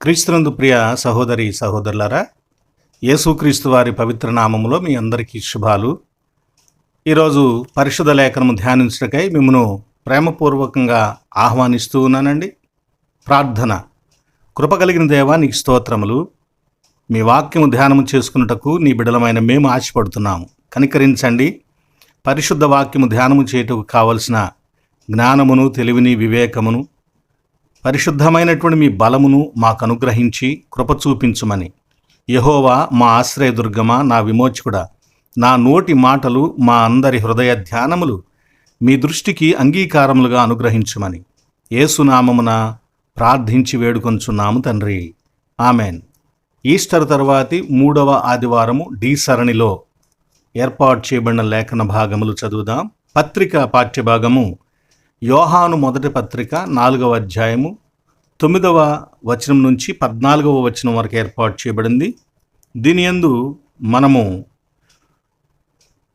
క్రీస్తునందు ప్రియ సహోదరి సహోదరులారా, యేసుక్రీస్తు వారి పవిత్ర నామములో మీ అందరికీ శుభాలు. ఈరోజు పరిశుద్ధ లేఖనము ధ్యానించటకై మిమ్మను ప్రేమపూర్వకంగా ఆహ్వానిస్తూ ఉన్నానండి. ప్రార్థన. కృప కలిగిన దేవా, నీకు స్తోత్రములు. మీ వాక్యము ధ్యానము చేసుకున్నటకు నీ బిడలమైన మేము ఆశపడుతున్నాము. కనికరించండి. పరిశుద్ధ వాక్యము ధ్యానము చేయుటకు కావలసిన జ్ఞానమును, తెలివిని, వివేకమును, పరిశుద్ధమైనటువంటి మీ బలమును మాకు అనుగ్రహించి కృప చూపించుమని. యెహోవా మా ఆశ్రయదుర్గమా, నా విమోచకుడా, నా నోటి మాటలు, మా అందరి హృదయ ధ్యానములు మీ దృష్టికి అంగీకారములుగా అనుగ్రహించుమని యేసునామమున ప్రార్థించి వేడుకొంచున్నాము తండ్రి. ఆమెన్. ఈస్టర్ తరువాతి 3వ ఆదివారము డి సరణిలో ఏర్పాటు చేయబడిన లేఖన భాగములు చదువుదాం. పత్రిక పాఠ్యభాగము యోహాను మొదటి పత్రిక 4వ అధ్యాయము 9వ వచనం నుంచి 14వ వచనం వరకు ఏర్పాటు చేయబడింది. దీని యందు మనము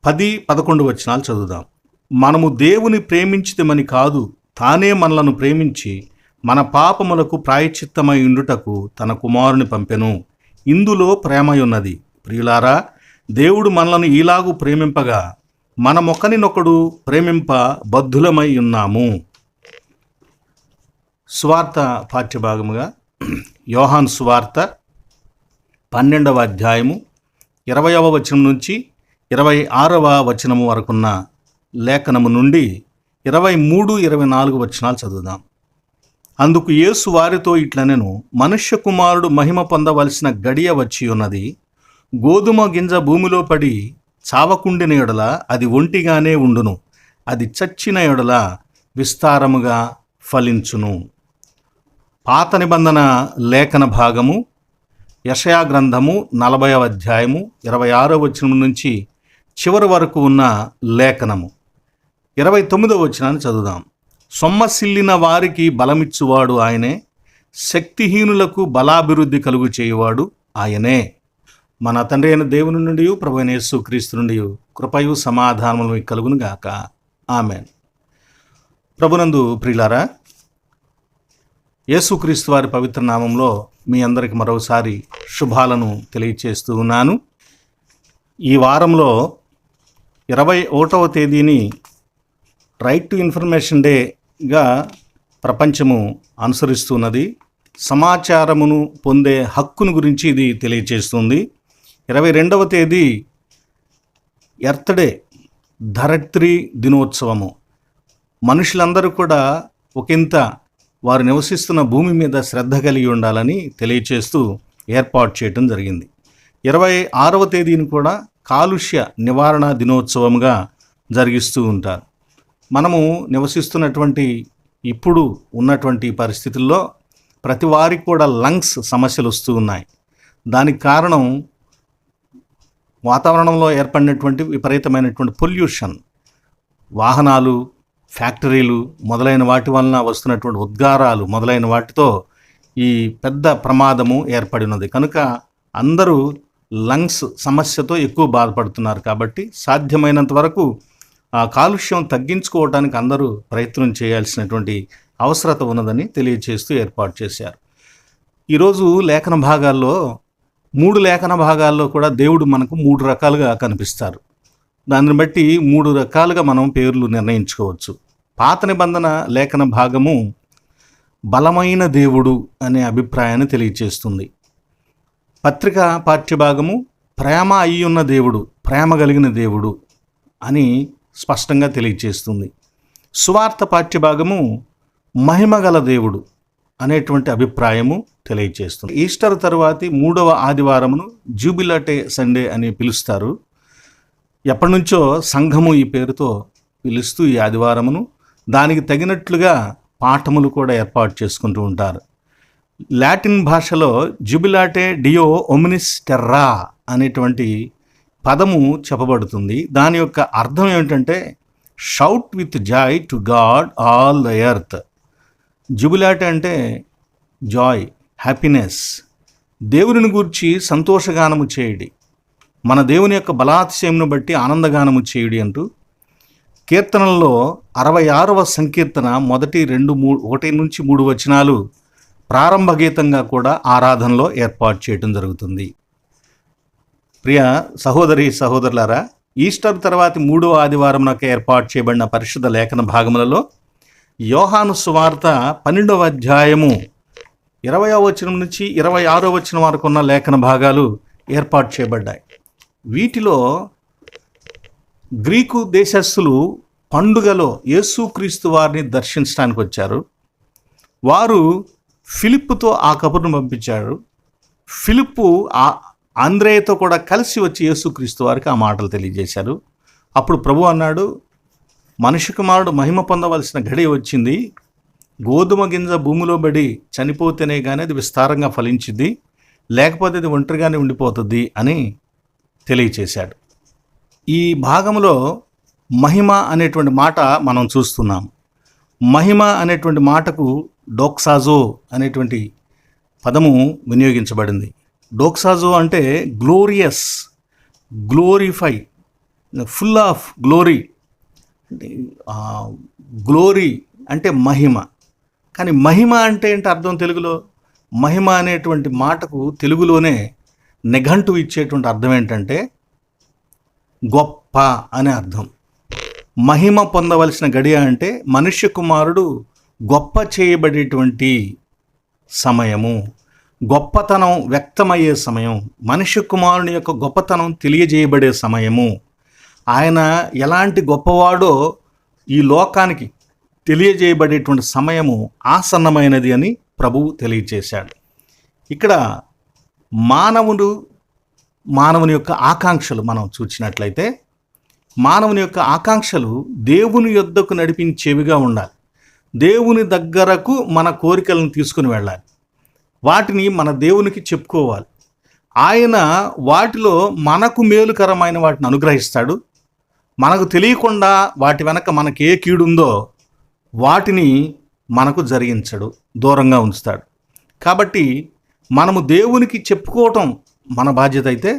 10-11 వచనాలు చదువుదాం. మనము దేవుని ప్రేమించితమని కాదు, తానే మనలను ప్రేమించి మన పాపములకు ప్రాయశ్చిత్తమై ఉండుటకు తన కుమారుని పంపెను. ఇందులో ప్రేమయున్నది. ప్రియులారా, దేవుడు మనలను ఈలాగు ప్రేమింపగా మనమొకరినొకడు ప్రేమింప బద్ధులమై ఉన్నాము. సువార్త పాఠ్యభాగముగా యోహాను సువార్త 12వ అధ్యాయము 20వ వచనం నుంచి 26వ వచనము వరకున్న లేఖనము నుండి 23-24 వచనాలు చదువుదాం. అందుకు యేసు వారితో ఇట్లనెను, మనుష్య కుమారుడు మహిమ పొందవలసిన గడియ వచ్చి ఉన్నది. గోధుమ గింజ భూమిలో పడి చావకుండిన ఎడల అది ఒంటిగానే ఉండును, అది చచ్చిన ఎడల విస్తారముగా ఫలించును. పాత నిబంధన లేఖన భాగము యెషయా గ్రంథము 40వ అధ్యాయము 26వ వచనం నుంచి చివరి వరకు ఉన్న లేఖనము 29వ వచనాన్ని చదువుదాం. సొమ్మసిల్లిన వారికి బలమిచ్చువాడు ఆయనే, శక్తిహీనులకు బలాభివృద్ధి కలుగు చేయువాడు ఆయనే. మన తండ్రి అయిన దేవుని నుండి, ప్రభువైన యేసుక్రీస్తు నుండి కృపయు సమాధానములు మీకు కలుగును గాక. ఆమెన్. ప్రభునందు ప్రియులారా, యేసుక్రీస్తు వారి పవిత్ర నామంలో మీ అందరికి మరోసారి శుభాలను తెలియచేస్తూ ఉన్నాను. ఈ వారంలో 21వ తేదీని రైట్ టు ఇన్ఫర్మేషన్ డేగా ప్రపంచము అనుసరిస్తున్నది. సమాచారమును పొందే హక్కును గురించి ఇది తెలియచేస్తుంది. 22వ తేదీ ఎర్త్ డే, ధరిత్రి దినోత్సవము. మనుషులందరూ కూడా ఒకంత వారు నివసిస్తున్న భూమి మీద శ్రద్ధ కలిగి ఉండాలని తెలియచేస్తూ ఏర్పాటు చేయటం జరిగింది. 26వ తేదీని కూడా కాలుష్య నివారణ దినోత్సవంగా జరిగిస్తూ ఉంటారు. మనము నివసిస్తున్నటువంటి ఇప్పుడు ఉన్నటువంటి పరిస్థితుల్లో ప్రతి వారికి కూడా లంగ్స్ సమస్యలు వస్తూ ఉన్నాయి. దానికి కారణం వాతావరణంలో ఏర్పడినటువంటి విపరీతమైనటువంటి పొల్యూషన్, వాహనాలు, ఫ్యాక్టరీలు మొదలైన వాటి వలన వస్తున్నటువంటి ఉద్గారాలు మొదలైన వాటితో ఈ పెద్ద ప్రమాదము ఏర్పడి ఉన్నది. కనుక అందరూ లంగ్స్ సమస్యతో ఎక్కువ బాధపడుతున్నారు. కాబట్టి సాధ్యమైనంత వరకు ఆ కాలుష్యం తగ్గించుకోవడానికి అందరూ ప్రయత్నం చేయాల్సినటువంటి అవసరత ఉన్నదని తెలియచేస్తూ ఏర్పాటు చేశారు. ఈరోజు లేఖన భాగాల్లో 3 లేఖన భాగాల్లో కూడా దేవుడు మనకు 3 రకాలుగా కనిపిస్తారు. దాన్ని బట్టి 3 రకాలుగా మనం పేర్లు నిర్ణయించుకోవచ్చు. పాత నిబంధన లేఖన భాగము బలమైన దేవుడు అనే అభిప్రాయాన్ని తెలియచేస్తుంది. పత్రిక పాఠ్యభాగము ప్రేమ అయ్యున్న దేవుడు, ప్రేమ కలిగిన దేవుడు అని స్పష్టంగా తెలియచేస్తుంది. సువార్త పాఠ్యభాగము మహిమగల దేవుడు అనేటువంటి అభిప్రాయము తెలియచేస్తుంది. ఈస్టర్ తరువాతి 3వ ఆదివారమును జూబిలటే సండే అని పిలుస్తారు. ఎప్పటి నుంచో సంఘము ఈ పేరుతో పిలుస్తూ ఈ ఆదివారమును దానికి తగినట్లుగా పాఠములు కూడా ఏర్పాటు చేసుకుంటూ ఉంటారు. లాటిన్ భాషలో జూబిలాటే డియో ఒమినిస్ టెర్రా అనేటువంటి పదము చెప్పబడుతుంది. దాని యొక్క అర్థం ఏమిటంటే shout with joy to God all the earth. జుబిలాటే అంటే జాయ్, హ్యాపీనెస్. దేవుని గూర్చి సంతోషగానము చేయుడి, మన దేవుని యొక్క బలాతిశయమును బట్టి ఆనందగానము చేయుడి అంటూ కీర్తనల్లో 66వ సంకీర్తన 1-3 వచనాలు ప్రారంభ గీతంగా కూడా ఆరాధనలో ఏర్పాటు చేయడం జరుగుతుంది. ప్రియ సహోదరి సహోదరులారా, ఈస్టర్ తర్వాతి 3వ ఆదివారం నాకు ఏర్పాటు చేయబడిన పరిశుద్ధ లేఖన భాగములలో యోహాను సువార్త 12వ అధ్యాయము 20వ వచనం నుంచి 26వ వచనం వరకు ఉన్న లేఖన భాగాలు ఏర్పాటు చేయబడ్డాయి. వీటిలో గ్రీకు దేశస్థులు పండుగలో యేసుక్రీస్తు వారిని దర్శించడానికి వచ్చారు. వారు ఫిలిప్పుతో ఆ కబుర్ను పంపించారు. ఫిలిప్పు ఆంద్రేయతో కూడా కలిసి వచ్చి యేసుక్రీస్తు వారికి ఆ మాటలు తెలియజేశారు. అప్పుడు ప్రభు అన్నాడు, మనిషి కుమారుడు మహిమ పొందవలసిన గడియ వచ్చింది. గోధుమ గింజ భూమిలో పడి చనిపోతేనే కానీ అది విస్తారంగా ఫలించింది, లేకపోతే అది ఒంటరిగానే ఉండిపోతుంది అని తెలియచేశాడు. ఈ భాగంలో మహిమ అనేటువంటి మాట మనం చూస్తున్నాం. మహిమ అనేటువంటి మాటకు డోక్సాజో అనేటువంటి పదము వినియోగించబడింది. డోక్సాజో అంటే glorious, glorify, full of glory. Glory అంటే మహిమ. కానీ మహిమ అంటే ఏంటి అర్థం తెలుగులో? మహిమ అనేటువంటి మాటకు తెలుగులోనే నిఘంటువు ఇచ్చేటువంటి అర్థం ఏంటంటే గొప్ప అనే అర్థం. మహిమ పొందవలసిన గడియ అంటే మనుష్య కుమారుడు గొప్ప చేయబడేటువంటి సమయము, గొప్పతనం వ్యక్తమయ్యే సమయం, మనుష్య కుమారుని యొక్క గొప్పతనం తెలియజేయబడే సమయము. ఆయన ఎలాంటి గొప్పవాడో ఈ లోకానికి తెలియజేయబడేటువంటి సమయము ఆసన్నమైనది అని ప్రభువు తెలియచేశాడు. ఇక్కడ మానవుని యొక్క ఆకాంక్షలు మనం చూసినట్లయితే, మానవుని యొక్క ఆకాంక్షలు దేవుని యొద్దకు నడిపించేవిగా ఉండాలి. దేవుని దగ్గరకు మన కోరికలను తీసుకుని వెళ్ళాలి. వాటిని మన దేవునికి చెప్పుకోవాలి. ఆయన వాటిలో మనకు మేలుకరమైన వాటిని అనుగ్రహిస్తాడు. మనకు తెలియకుండా వాటి వెనక మనకి ఏ కీడుందో వాటిని మనకు జరిగించడు, దూరంగా ఉంచుతాడు. కాబట్టి మనము దేవునికి చెప్పుకోవటం మన బాధ్యత అయితే,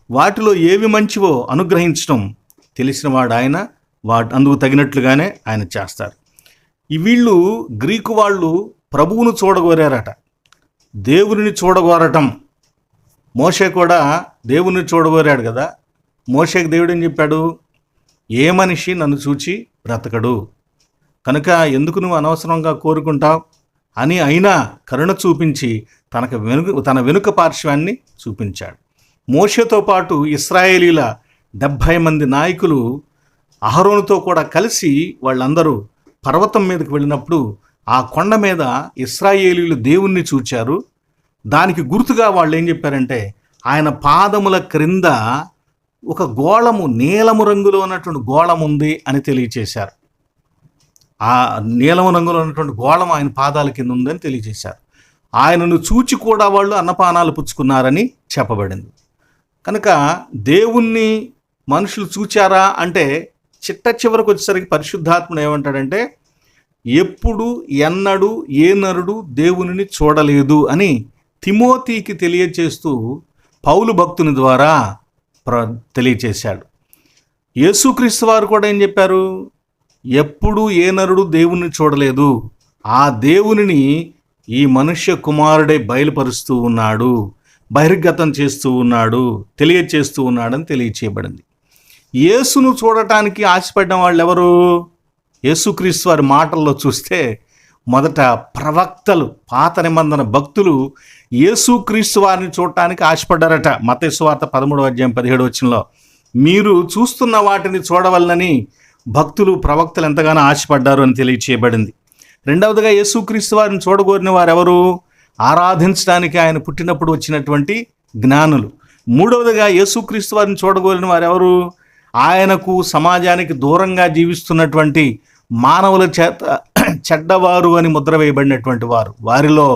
వాటిలో ఏవి మంచివో అనుగ్రహించడం తెలిసినవాడు ఆయన, అందుకు తగినట్లుగానే ఆయన చేస్తారు. వీళ్ళు గ్రీకు వాళ్ళు ప్రభువును చూడగోరారట, దేవుని చూడగోరటం. మోషే కూడా దేవుని చూడగోరాడు కదా. మోషేకి దేవుడు ఏం చెప్పాడు? ఏ మనిషి నన్ను చూచి బ్రతకడు, కనుక ఎందుకు నువ్వు అనవసరంగా కోరుకుంటావు అని అయినా కరుణ చూపించి తన వెనుక పార్శ్వాన్ని చూపించాడు. మోషేతో పాటు ఇశ్రాయేలీల 70 మంది నాయకులు అహరోనుతో కూడా కలిసి వాళ్ళందరూ పర్వతం మీదకి వెళ్ళినప్పుడు ఆ కొండ మీద ఇశ్రాయేలీలు దేవుణ్ణి చూచారు. దానికి గుర్తుగా వాళ్ళు ఏం చెప్పారంటే, ఆయన పాదముల క్రింద ఒక గోళము, నీలము రంగులో ఉన్నటువంటి గోళం ఉంది అని తెలియచేశారు. ఆ నీలము రంగులో ఉన్నటువంటి గోళం ఆయన పాదాల కింద ఉందని తెలియజేశారు. ఆయనను చూచి కూడా వాళ్ళు అన్నపానాలు పుచ్చుకున్నారని చెప్పబడింది. కనుక దేవుణ్ణి మనుషులు చూచారా అంటే, చిట్ట చివరికి వచ్చేసరికి పరిశుద్ధాత్ముడు ఏమంటాడంటే, ఎప్పుడు ఎన్నడూ ఏ నరుడు దేవునిని చూడలేదు అని తిమోతికి తెలియచేస్తూ పౌలు భక్తుని ద్వారా తెలియచేశాడు. యేసుక్రీస్తు వారు కూడా ఏం చెప్పారు? ఎప్పుడు ఏ నరుడు దేవుణ్ణి చూడలేదు, ఆ దేవునిని ఈ మనుష్య కుమారుడే బయలుపరుస్తూ ఉన్నాడు, బహిర్గతం చేస్తూ ఉన్నాడు, తెలియచేస్తూ ఉన్నాడని తెలియచేయబడింది. యేసును చూడటానికి ఆశపడిన వాళ్ళు ఎవరు? యేసుక్రీస్తు వారి మాటల్లో చూస్తే మొదట ప్రవక్తలు, పాత నిబంధన భక్తులు యేసుక్రీస్తు వారిని చూడటానికి ఆశపడ్డారట. మత్తయి సువార్త 13వ అధ్యాయం 17వ వచనంలో, మీరు చూస్తున్న వాటిని చూడవలనని భక్తులు, ప్రవక్తలు ఎంతగానో ఆశపడ్డారు అని తెలియచేయబడింది. రెండవదిగా యేసుక్రీస్తు వారిని చూడగోరిన వారెవరు? ఆరాధించడానికి ఆయన పుట్టినప్పుడు వచ్చినటువంటి జ్ఞానులు. మూడవదిగా యేసుక్రీస్తు వారిని చూడగోరిన వారెవరు? ఆయనకు సమాజానికి దూరంగా జీవిస్తున్నటువంటి మానవుల చేత చెడ్డవారు అని ముద్ర వేయబడినటువంటి వారు. వారిలో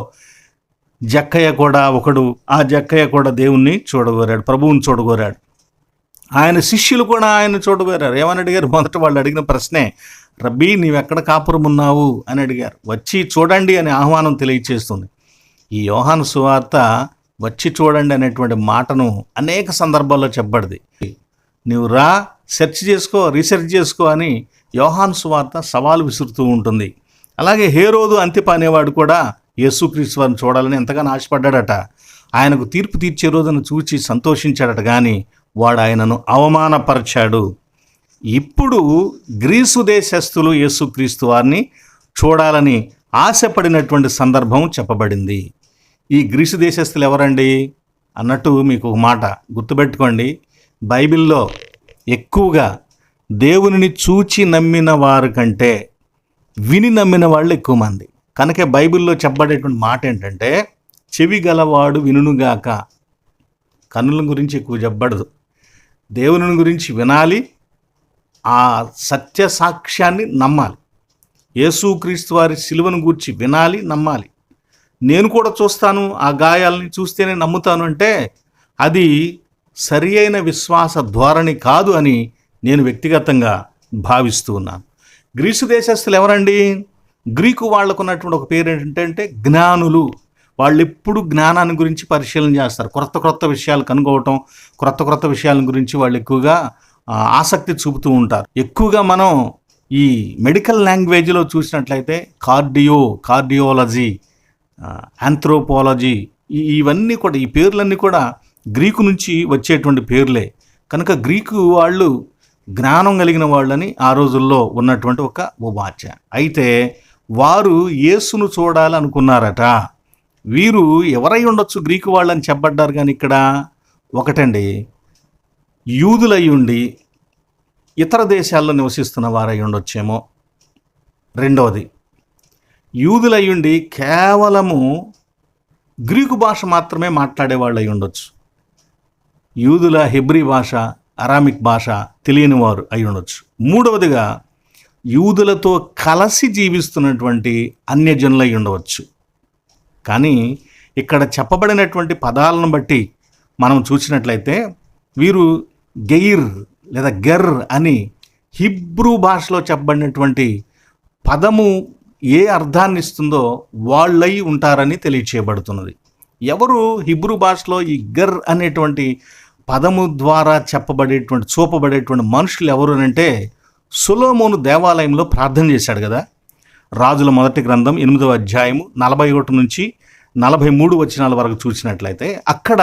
జక్కయ్య కూడా ఒకడు. ఆ జక్కయ్య కూడా దేవుణ్ణి చూడగోరాడు, ప్రభువుని చూడగోరాడు. ఆయన శిష్యులు కూడా ఆయన చూడగోరారు. ఏమని అడిగారు? మొదట వాళ్ళు అడిగిన ప్రశ్నే, రబ్బీ నీవెక్కడ కాపురం ఉన్నావు అని అడిగారు. వచ్చి చూడండి అని ఆహ్వానం తెలియచేస్తుంది. ఈ యోహాను సువార్త వచ్చి చూడండి అనేటువంటి మాటను అనేక సందర్భాల్లో చెప్పబడింది. నువ్వు రా, సెర్చ్ చేసుకో, రీసెర్చ్ చేసుకో అని యోహాను సువార్త సవాలు విసురుతూ ఉంటుంది. అలాగే హేరోదు అంతిప అనేవాడు కూడా యేసుక్రీస్తు వారిని చూడాలని ఎంతగానో ఆశపడ్డాడట. ఆయనకు తీర్పు తీర్చే రోజును చూచి సంతోషించాడట, కానీ వాడు ఆయనను అవమానపరిచాడు. ఇప్పుడు గ్రీసు దేశస్థులు యేసుక్రీస్తు వారిని చూడాలని ఆశపడినటువంటి సందర్భం చెప్పబడింది. ఈ గ్రీసు దేశస్థులు ఎవరండి అన్నట్టు మీకు ఒక మాట గుర్తుపెట్టుకోండి. బైబిల్లో ఎక్కువగా దేవునిని చూచి నమ్మిన వారి కంటే విని నమ్మిన వాళ్ళు ఎక్కువ మంది. కనుక బైబిల్లో చెప్పబడేటువంటి మాట ఏంటంటే, చెవి గలవాడు వినుగాక. కన్నుల గురించి ఎక్కువ చెప్పబడదు. దేవుని గురించి వినాలి, ఆ సత్య సాక్ష్యాన్ని నమ్మాలి. యేసుక్రీస్తు వారి సిలువను గూర్చి వినాలి, నమ్మాలి. నేను కూడా చూస్తాను, ఆ గాయాలని చూస్తేనే నమ్ముతాను అంటే అది సరి అయిన విశ్వాస ధోరణి కాదు అని నేను వ్యక్తిగతంగా భావిస్తూ ఉన్నాను. గ్రీసు దేశస్తులు ఎవరండి? గ్రీకు వాళ్ళకు ఉన్నటువంటి ఒక పేరు ఏంటంటే జ్ఞానులు. వాళ్ళు ఎప్పుడు జ్ఞానాన్ని గురించి పరిశీలన చేస్తారు. క్రొత్త విషయాలు కనుగొనటం, క్రొత్త విషయాల గురించి వాళ్ళు ఎక్కువగా ఆసక్తి చూపుతూ ఉంటారు. ఎక్కువగా మనం ఈ మెడికల్ లాంగ్వేజ్లో చూసినట్లయితే కార్డియాలజీ, ఆంథ్రోపాలజీ, ఇవన్నీ కూడా, ఈ పేర్లన్నీ కూడా గ్రీకు నుంచి వచ్చేటువంటి పేర్లే. కనుక గ్రీకు వాళ్ళు జ్ఞానం కలిగిన వాళ్ళని ఆ రోజుల్లో ఉన్నటువంటి ఒక ఉపాచ. అయితే వారు యేసును చూడాలనుకున్నారట. వీరు ఎవరై ఉండొచ్చు గ్రీకు వాళ్ళని చెప్పడ్డారు, కానీ ఇక్కడ ఒకటండి, యూదులై ఉండి ఇతర దేశాల్లో నివసిస్తున్న వారై ఉండొచ్చేమో. రెండవది, యూదులై ఉండి కేవలము గ్రీకు భాష మాత్రమే మాట్లాడేవాళ్ళు అయి ఉండొచ్చు. యూదుల హెబ్రీ భాష, అరామిక్ భాష తెలియని వారు అయి ఉండొచ్చు. మూడవదిగా, యూదులతో కలిసి జీవిస్తున్నటువంటి అన్యజనులు అయి ఉండవచ్చు. కానీ ఇక్కడ చెప్పబడినటువంటి పదాలను బట్టి మనం చూసినట్లయితే వీరు గెయిర్ లేదా గెర్ అని హిబ్రూ భాషలో చెప్పబడినటువంటి పదము ఏ అర్థాన్ని ఇస్తుందో వాళ్ళై ఉంటారని తెలియచేయబడుతున్నది. ఎవరు హిబ్రూ భాషలో ఈ గర్ అనేటువంటి పదము ద్వారా చూపబడేటువంటి మనుషులు ఎవరు అంటే, సొలొమోను దేవాలయంలో ప్రార్థన చేశాడు కదా. రాజుల మొదటి గ్రంథం 8వ అధ్యాయము 41 నుంచి 43 వచనాల వరకు చూసినట్లయితే అక్కడ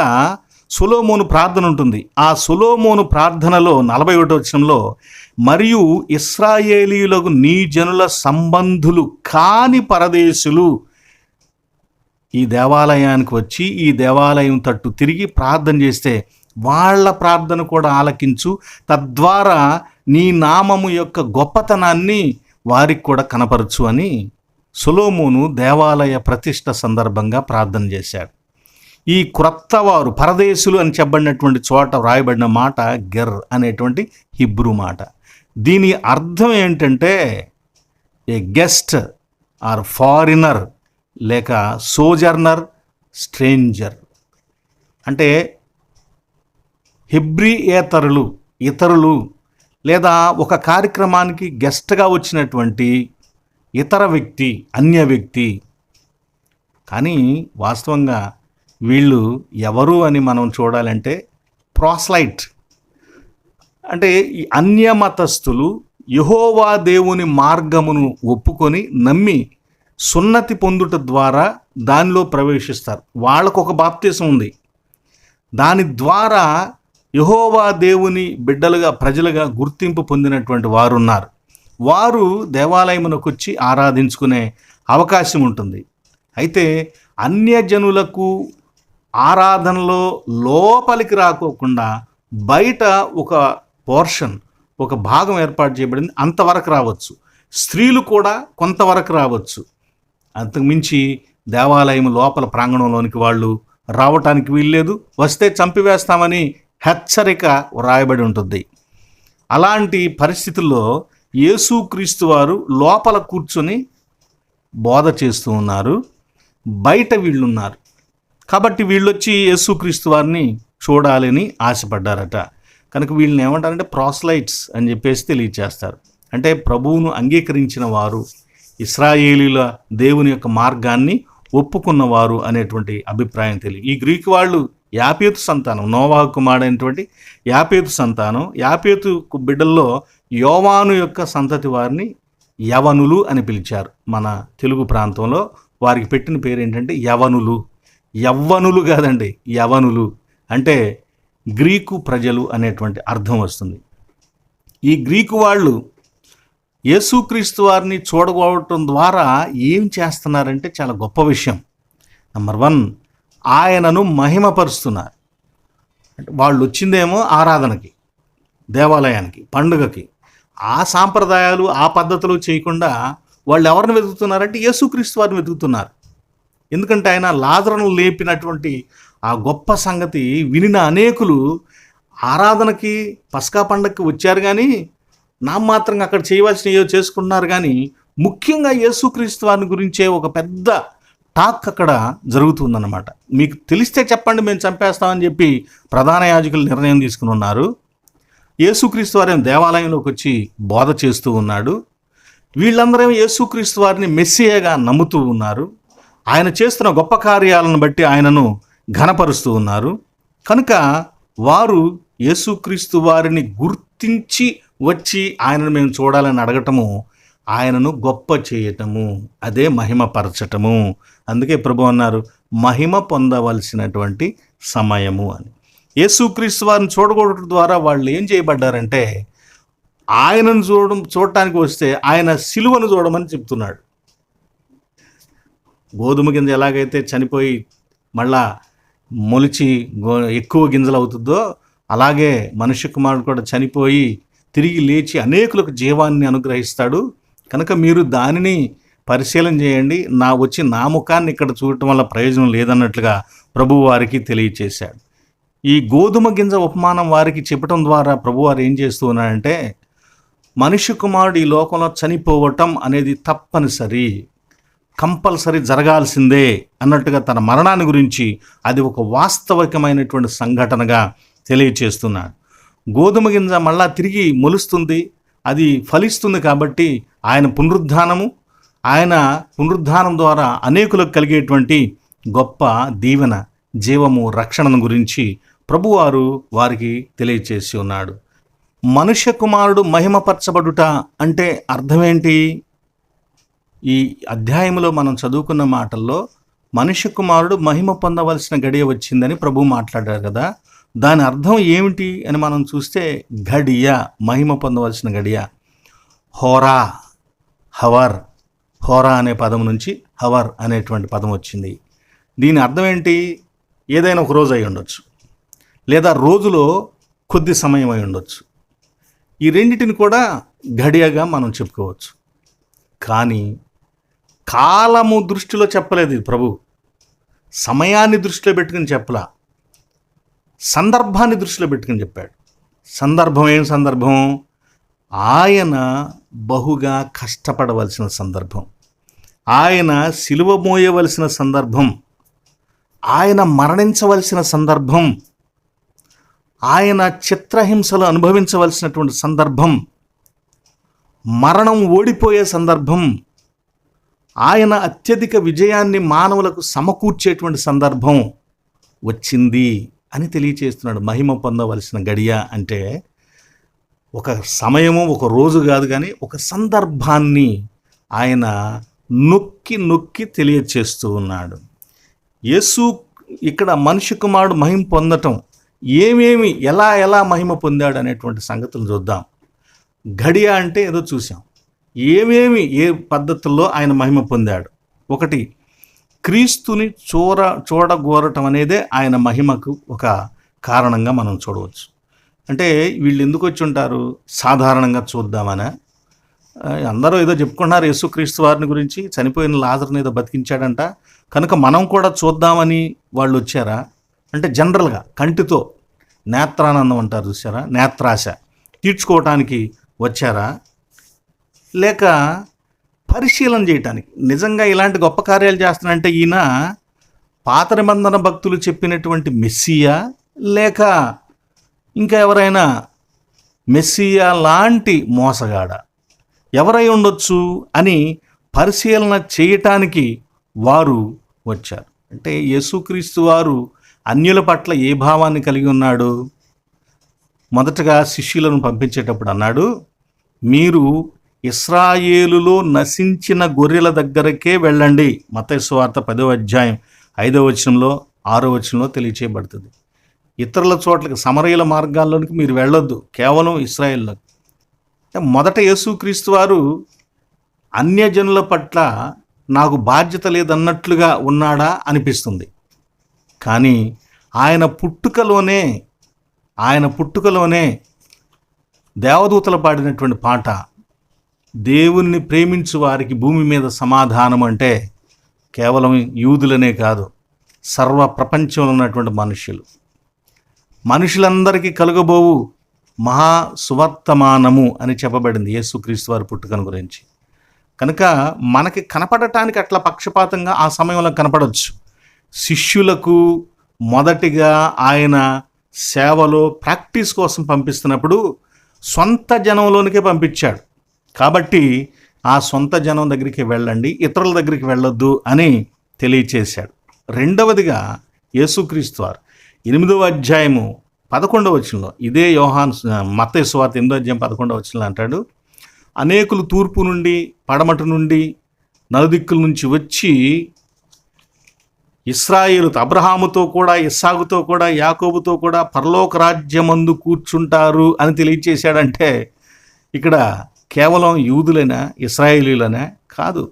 సొలొమోను ప్రార్థన ఉంటుంది. ఆ సొలొమోను ప్రార్థనలో 41వ వచనంలో, మరియు ఇశ్రాయేలీయులకు నీ జనుల సంబంధులు కాని పరదేశులు ఈ దేవాలయానికి వచ్చి ఈ దేవాలయం తట్టు తిరిగి ప్రార్థన చేస్తే వాళ్ళ ప్రార్థన కూడా ఆలకించు, తద్వారా నీ నామము యొక్క గొప్పతనాన్ని వారికి కూడా కనపరచు అని సొలొమోను దేవాలయ ప్రతిష్ఠ సందర్భంగా ప్రార్థన చేశాడు. ఈ క్రొత్తవారు పరదేశులు అని చెప్పబడినటువంటి చోట వ్రాయబడిన మాట గెర్ అనేటువంటి హిబ్రూ మాట. దీని అర్థం ఏంటంటే ఏ గెస్ట్ ఆర్ ఫారినర్, లేక సోజర్నర్, స్ట్రేంజర్. అంటే హెబ్రీయేతరులు, ఇతరులు, లేదా ఒక కార్యక్రమానికి గెస్ట్గా వచ్చినటువంటి ఇతర వ్యక్తి, అన్య వ్యక్తి. కానీ వాస్తవంగా వీళ్ళు ఎవరు అని మనం చూడాలంటే ప్రోస్లైట్ అంటే ఈ అన్యమతస్థులు యెహోవా దేవుని మార్గమును ఒప్పుకొని నమ్మి సున్నతి పొందుట ద్వారా దానిలో ప్రవేశిస్తారు. వాళ్ళకు ఒక బాప్తిసం ఉంది. దాని ద్వారా యెహోవా దేవుని బిడ్డలుగా, ప్రజలుగా గుర్తింపు పొందినటువంటి వారు ఉన్నారు. వారు దేవాలయమునకు వచ్చి ఆరాధించుకునే అవకాశం ఉంటుంది. అయితే అన్యజనులకు ఆరాధనలో లోపలికి రాకోకుండా బయట ఒక పోర్షన్, ఒక భాగం ఏర్పాటు చేయబడింది. అంతవరకు రావచ్చు. స్త్రీలు కూడా కొంతవరకు రావచ్చు. అంతకుమించి దేవాలయం లోపల ప్రాంగణంలోనికి వాళ్ళు రావటానికి వీల్లేదు. వస్తే చంపివేస్తామని హెచ్చరిక వ్రాయబడి ఉంటుంది. అలాంటి పరిస్థితుల్లో యేసుక్రీస్తు వారు లోపల కూర్చొని బోధ చేస్తూ ఉన్నారు, బయట వీళ్ళున్నారు. కాబట్టి వీళ్ళొచ్చి యేసుక్రీస్తు వారిని చూడాలని ఆశపడ్డారట. కనుక వీళ్ళని ఏమంటారంటే ప్రోస్లైట్స్ అని చెప్పేసి తెలియచేస్తారు. అంటే ప్రభువును అంగీకరించిన వారు, ఇశ్రాయేలీల దేవుని యొక్క మార్గాన్ని ఒప్పుకున్నవారు అనేటువంటి అభిప్రాయం తెలియదు. ఈ గ్రీకు వాళ్ళు యాపేతు సంతానం, నోవాహు కుమారుడైనటువంటి యాపేతు సంతానం. యాపేతు బిడ్డల్లో యోవాను యొక్క సంతతి వారిని యవనులు అని పిలిచారు. మన తెలుగు ప్రాంతంలో వారికి పెట్టిన పేరు ఏంటంటే యవనులు. యవ్వనులు కాదండి, యవనులు అంటే గ్రీకు ప్రజలు అనేటువంటి అర్థం వస్తుంది. ఈ గ్రీకు వాళ్ళు యేసుక్రీస్తు వారిని చూడగోవటం ద్వారా ఏం చేస్తున్నారంటే చాలా గొప్ప విషయం. నంబర్ 1, ఆయనను మహిమపరుస్తున్నారు. అంటే వాళ్ళు వచ్చిందేమో ఆరాధనకి, దేవాలయానికి, పండుగకి. ఆ సాంప్రదాయాలు ఆ పద్ధతులు చేయకుండా వాళ్ళు ఎవరిని వెతుకుతున్నారంటే యేసుక్రీస్తు వారిని వెతుకుతున్నారు. ఎందుకంటే ఆయన లాజరును లేపినటువంటి ఆ గొప్ప సంగతి వినిన అనేకులు ఆరాధనకి, పస్కా పండగకి వచ్చారు, కానీ నామమాత్రంగా అక్కడ చేయవలసినవి చేసుకున్నారు. కానీ ముఖ్యంగా యేసుక్రీస్తు వారిని గురించే ఒక పెద్ద టాక్ అక్కడ జరుగుతుందన్నమాట. మీకు తెలిస్తే చెప్పండి, మేము చంపేస్తామని చెప్పి ప్రధాన యాజకులు నిర్ణయం తీసుకుని ఉన్నారు. యేసుక్రీస్తు వారి దేవాలయంలోకి వచ్చి బోధ చేస్తూ ఉన్నాడు. వీళ్ళందరూ యేసుక్రీస్తు వారిని మెస్సియాగా నమ్ముతూ ఉన్నారు. ఆయన చేస్తున్న గొప్ప కార్యాలను బట్టి ఆయనను ఘనపరుస్తూ ఉన్నారు. కనుక వారు యేసుక్రీస్తు వారిని గుర్తించి వచ్చి ఆయనను మేము చూడాలని అడగటము, ఆయనను గొప్ప చేయటము, అదే మహిమపరచటము. అందుకే ప్రభు అన్నారు, మహిమ పొందవలసినటువంటి సమయము అని. యేసుక్రీస్తు వారిని చూడగొట్టడం ద్వారా వాళ్ళు ఏం చేయబడ్డారంటే, ఆయనను చూడటానికి వస్తే ఆయన సిలువను చూడమని చెప్తున్నాడు. గోధుమ గింజ ఎలాగైతే చనిపోయి మళ్ళా మొలిచి ఎక్కువ గింజలు అవుతుందో, అలాగే మనుష్య కుమారుడు కూడా చనిపోయి తిరిగి లేచి అనేకులకు జీవాన్ని అనుగ్రహిస్తాడు. కనుక మీరు దానిని పరిశీలన చేయండి, నా ముఖాన్ని ఇక్కడ చూడటం వల్ల ప్రయోజనం లేదన్నట్లుగా ప్రభువు వారికి తెలియచేశాడు. ఈ గోధుమ గింజ ఉపమానం వారికి చెప్పడం ద్వారా ప్రభువారు ఏం చేస్తూ ఉన్నారంటే, మనుష్య కుమారుడు ఈ లోకంలో చనిపోవటం అనేది తప్పనిసరి, కంపల్సరీ జరగాల్సిందే అన్నట్టుగా తన మరణాన్ని గురించి అది ఒక వాస్తవికమైనటువంటి సంఘటనగా తెలియచేస్తున్నాడు. గోధుమ గింజ మళ్ళా తిరిగి మొలుస్తుంది, అది ఫలిస్తుంది. కాబట్టి ఆయన పునరుద్ధానం ద్వారా అనేకులకు కలిగేటువంటి గొప్ప దీవెన, జీవము, రక్షణను గురించి ప్రభువారు వారికి తెలియచేసి ఉన్నాడు. మనుష్య కుమారుడు మహిమపరచబడుట అంటే అర్థమేంటి? ఈ అధ్యాయంలో మనం చదువుకున్న మాటల్లో మనుష్య కుమారుడు మహిమ పొందవలసిన గడియ వచ్చిందని ప్రభు మాట్లాడారు కదా. దాని అర్థం ఏమిటి అని మనం చూస్తే, గడియ, మహిమ పొందవలసిన గడియ. హోరా, హవర్, హోరా అనే పదం నుంచి హవర్ అనేటువంటి పదం వచ్చింది. దీని అర్థం ఏంటి? ఏదైనా ఒక రోజు అయి ఉండొచ్చు, లేదా రోజులో కొద్ది సమయం అయి ఉండొచ్చు. ఈ రెండింటిని కూడా గడియగా మనం చెప్పుకోవచ్చు. కానీ కాలము దృష్టిలో చెప్పలేదు ఇది ప్రభు. సమయాన్ని దృష్టిలో పెట్టుకుని చెప్పలా, సందర్భాన్ని దృష్టిలో పెట్టుకుని చెప్పాడు. సందర్భం ఏం సందర్భం? ఆయన బహుగా కష్టపడవలసిన సందర్భం, ఆయన సిలువ మోయవలసిన సందర్భం, ఆయన మరణించవలసిన సందర్భం, ఆయన చిత్రహింసలు అనుభవించవలసినటువంటి సందర్భం, మరణం ఓడిపోయే సందర్భం, ఆయన అత్యధిక విజయాన్ని మానవులకు సమకూర్చేటువంటి సందర్భం వచ్చింది అని తెలియచేస్తున్నాడు. మహిమ పొందవలసిన గడియ అంటే ఒక సమయము, ఒక రోజు కాదు, కానీ ఒక సందర్భాన్ని ఆయన నొక్కి నొక్కి తెలియచేస్తూ ఉన్నాడు. యేసు ఇక్కడ మనిషి కుమారుడు మహిమ పొందటం, ఏమేమి ఎలా మహిమ పొందాడు అనేటువంటి సంగతులు చూద్దాం. గడియ అంటే ఏదో చూసాం, ఏ పద్ధతుల్లో ఆయన మహిమ పొందాడు. ఒకటి, క్రీస్తుని చూడగోరటం అనేదే ఆయన మహిమకు ఒక కారణంగా మనం చూడవచ్చు. అంటే వీళ్ళు ఎందుకు వచ్చి ఉంటారు? సాధారణంగా చూద్దామనా? అందరూ ఏదో చెప్పుకున్నారు యేసుక్రీస్తు వారిని గురించి, చనిపోయిన లాజరుని ఏదో బతికించాడంట, కనుక మనం కూడా చూద్దామని వాళ్ళు వచ్చారా? అంటే జనరల్గా కంటితో నేత్రానందం అంటారు చూసారా, నేత్రాశ తీర్చుకోవటానికి వచ్చారా? లేక పరిశీలన చేయటానికి, నిజంగా ఇలాంటి గొప్ప కార్యాలు చేస్తానంటే ఈయన పాత నిబంధన భక్తులు చెప్పినటువంటి మెస్సియా, లేక ఇంకా ఎవరైనా మెస్సియా లాంటి మోసగాడ, ఎవరై ఉండొచ్చు అని పరిశీలన చేయటానికి వారు వచ్చారు. అంటే యేసుక్రీస్తు వారు అన్యుల పట్ల ఏ భావాన్ని కలిగి ఉన్నాడు? మొదటగా శిష్యులను పంపించేటప్పుడు అన్నాడు, మీరు ఇశ్రాయేలులో నశించిన గొర్రెల దగ్గరకే వెళ్ళండి. మత్తయి సువార్త 10వ అధ్యాయం 5వ వచనంలో 6వ వచనంలో తెలియచేయబడుతుంది. ఇతరుల చోట్లకి, సమరయుల మార్గాల్లోనికి మీరు వెళ్ళొద్దు, కేవలం ఇశ్రాయేల్లో. మొదట యేసుక్రీస్తు వారు అన్యజనుల పట్ల నాకు బాధ్యత లేదన్నట్లుగా ఉన్నాడా అనిపిస్తుంది. కానీ ఆయన పుట్టుకలోనే దేవదూతలు పాడినటువంటి పాట, దేవుణ్ణి ప్రేమించు వారికి భూమి మీద సమాధానం అంటే కేవలం యూదులనే కాదు, సర్వ ప్రపంచంలో ఉన్నటువంటి మనుషులందరికీ కలుగబోవు మహా సువర్తమానము అని చెప్పబడింది యేసుక్రీస్తు వారి పుట్టుకను గురించి. కనుక మనకి కనపడటానికి అట్లా పక్షపాతంగా ఆ సమయంలో కనపడవచ్చు. శిష్యులకు మొదటిగా ఆయన సేవలో ప్రాక్టీస్ కోసం పంపిస్తున్నప్పుడు సొంత జనంలోనికే పంపించాడు. కాబట్టి ఆ సొంత జనం దగ్గరికి వెళ్ళండి, ఇతరుల దగ్గరికి వెళ్ళొద్దు అని తెలియచేశాడు. రెండవదిగా యేసుక్రీస్తు వారు 8వ అధ్యాయము 11వ వచనంలో, ఇదే మత్తయి సువార్త 8వ అధ్యాయం 11వ వచనంలో అంటాడు, అనేకులు తూర్పు నుండి, పడమటి నుండి, నలుదిక్కుల నుంచి వచ్చి ఇశ్రాయేలుతో, అబ్రహాముతో కూడా, ఇస్సాకుతో కూడా, యాకోబుతో కూడా పరలోక రాజ్యమందు కూర్చుంటారు అని తెలియచేశాడంటే ఇక్కడ కేవలం యూదులైనా, ఇశ్రాయేలీలైనా కాదు,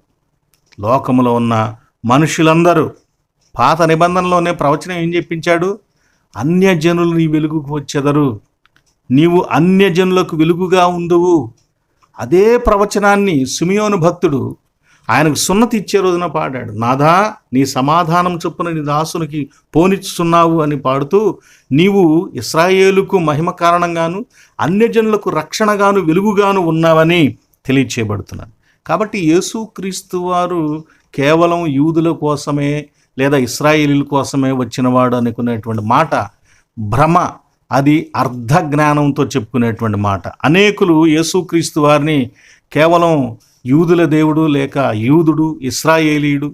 లోకంలో ఉన్న మనుషులందరూ. పాత నిబంధనలోనే ప్రవచనం ఏం చెప్పించాడు? అన్యజనులు నీ వెలుగుకు వచ్చెదరు, నీవు అన్యజనులకు వెలుగుగా ఉందువు. అదే ప్రవచనాన్ని సిమియోను భక్తుడు ఆయనకు సున్నతి ఇచ్చే రోజున పాడాడు. నాథా, నీ సమాధానం చొప్పున నీ దాసునికి పోనిచ్చుతున్నావు అని పాడుతూ, నీవు ఇశ్రాయేలుకు మహిమ కారణంగాను అన్యజనులకు రక్షణగాను వెలుగుగాను ఉన్నావని తెలియచేయబడుతున్నాను. కాబట్టి యేసుక్రీస్తు వారు కేవలం యూదుల కోసమే లేదా ఇశ్రాయేలీల కోసమే వచ్చినవాడు అనుకునేటువంటి మాట భ్రమ. అది అర్ధ జ్ఞానంతో చెప్పుకునేటువంటి మాట. అనేకులు యేసుక్రీస్తు వారిని కేవలం యూదుల దేవుడు, లేక యూదుడు, ఇశ్రాయేలీయుడు,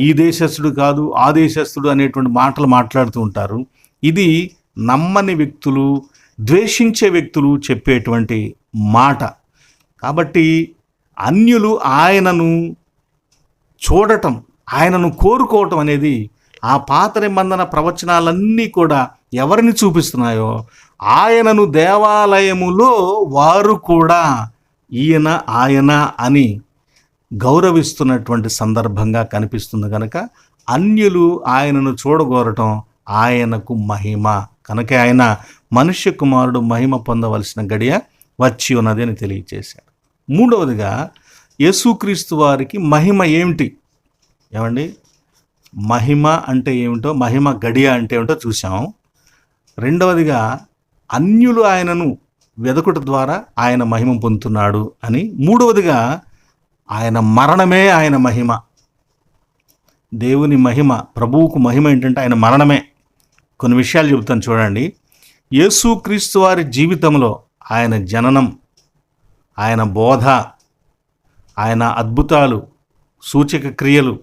ఈ దేశస్థుడు కాదు, ఆ దేశస్థుడు అనేటువంటి మాటలు మాట్లాడుతూ ఉంటారు. ఇది నమ్మని వ్యక్తులు, ద్వేషించే వ్యక్తులు చెప్పేటువంటి మాట. కాబట్టి అన్యులు ఆయనను చూడటం, ఆయనను కోరుకోవటం అనేది ఆ పాత నిబంధన ప్రవచనాలన్నీ కూడా ఎవరిని చూపిస్తున్నాయో, ఆయనను దేవాలయములో వారు కూడా ఆయన అని గౌరవిస్తున్నటువంటి సందర్భంగా కనిపిస్తుంది. కనుక అన్యులు ఆయనను చూడగోరటం ఆయనకు మహిమ. కనుక ఆయన మనుష్య కుమారుడు మహిమ పొందవలసిన గడియ వచ్చి ఉన్నది అని తెలియచేశాడు. మూడవదిగా యేసుక్రీస్తు వారికి మహిమ ఏమిటి? ఏమండి, మహిమ అంటే ఏమిటో, మహిమ గడియ అంటే ఏమిటో చూసాం. రెండవదిగా అన్యులు ఆయనను వెదకుట ద్వారా ఆయన మహిమ పొందుతున్నాడు అని. మూడవదిగా ఆయన మరణమే ఆయన మహిమ. దేవుని మహిమ, ప్రభువుకు మహిమ ఏంటంటే ఆయన మరణమే. కొన్ని విషయాలు చెబుతాను చూడండి. యేసుక్రీస్తు వారి జీవితంలో ఆయన జననం, ఆయన బోధ, ఆయన అద్భుతాలు, సూచక క్రియలు,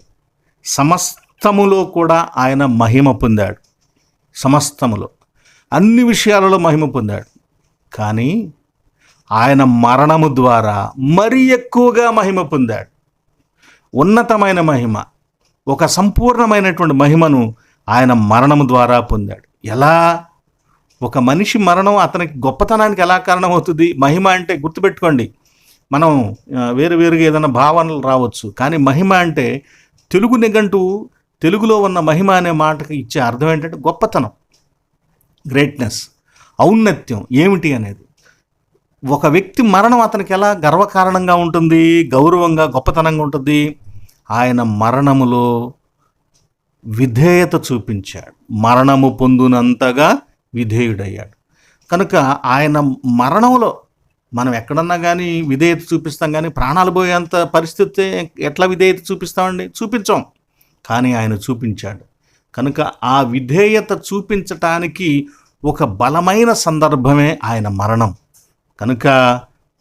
సమస్తములో కూడా ఆయన మహిమ పొందాడు. సమస్తములో, అన్ని విషయాలలో మహిమ పొందాడు. కానీ ఆయన మరణము ద్వారా మరీ ఎక్కువగా మహిమ పొందాడు. ఉన్నతమైన మహిమ, ఒక సంపూర్ణమైనటువంటి మహిమను ఆయన మరణము ద్వారా పొందాడు. ఎలా? ఒక మనిషి మరణం అతనికి గొప్పతనానికి ఎలా కారణమవుతుంది? మహిమ అంటే గుర్తుపెట్టుకోండి, మనం వేరువేరుగా ఏదైనా భావనలు రావచ్చు, కానీ మహిమ అంటే తెలుగు నిఘంటు తెలుగులో ఉన్న మహిమ అనే మాటకి ఇచ్చే అర్థం ఏంటంటే గొప్పతనం, గ్రేట్నెస్, ఔన్నత్యం ఏమిటి అనేది. ఒక వ్యక్తి మరణం అతనికి ఎలా గర్వకారణంగా ఉంటుంది, గౌరవంగా, గొప్పతనంగా ఉంటుంది? ఆయన మరణములో విధేయత చూపించాడు, మరణము పొందునంతగా విధేయుడయ్యాడు. కనుక ఆయన మరణంలో మనం ఎక్కడన్నా కానీ విధేయత చూపిస్తాం, కానీ ప్రాణాలు పోయేంత పరిస్థితి ఎట్లా విధేయత చూపిస్తామండి? చూపించాం. కానీ ఆయన చూపించాడు. కనుక ఆ విధేయత చూపించటానికి ఒక బలమైన సందర్భమే ఆయన మరణం. కనుక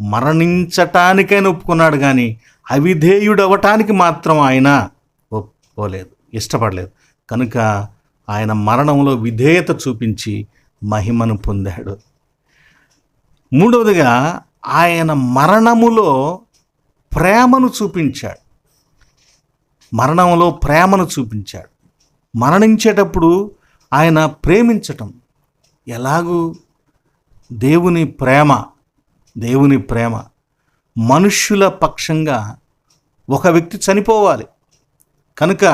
మరణించటానికైనా ఒప్పుకున్నాడు, కానీ అవిధేయుడవటానికి మాత్రం ఆయన ఒప్పుకోలేదు, ఇష్టపడలేదు. కనుక ఆయన మరణంలో విధేయత చూపించి మహిమను పొందాడు. మూడవదిగా ఆయన మరణములో ప్రేమను చూపించాడు. మరణంలో ప్రేమను చూపించాడు. మరణించేటప్పుడు ఆయన ప్రేమించటం ఎలాగూ దేవుని ప్రేమ మనుష్యుల పక్షంగా ఒక వ్యక్తి చనిపోవాలి కనుక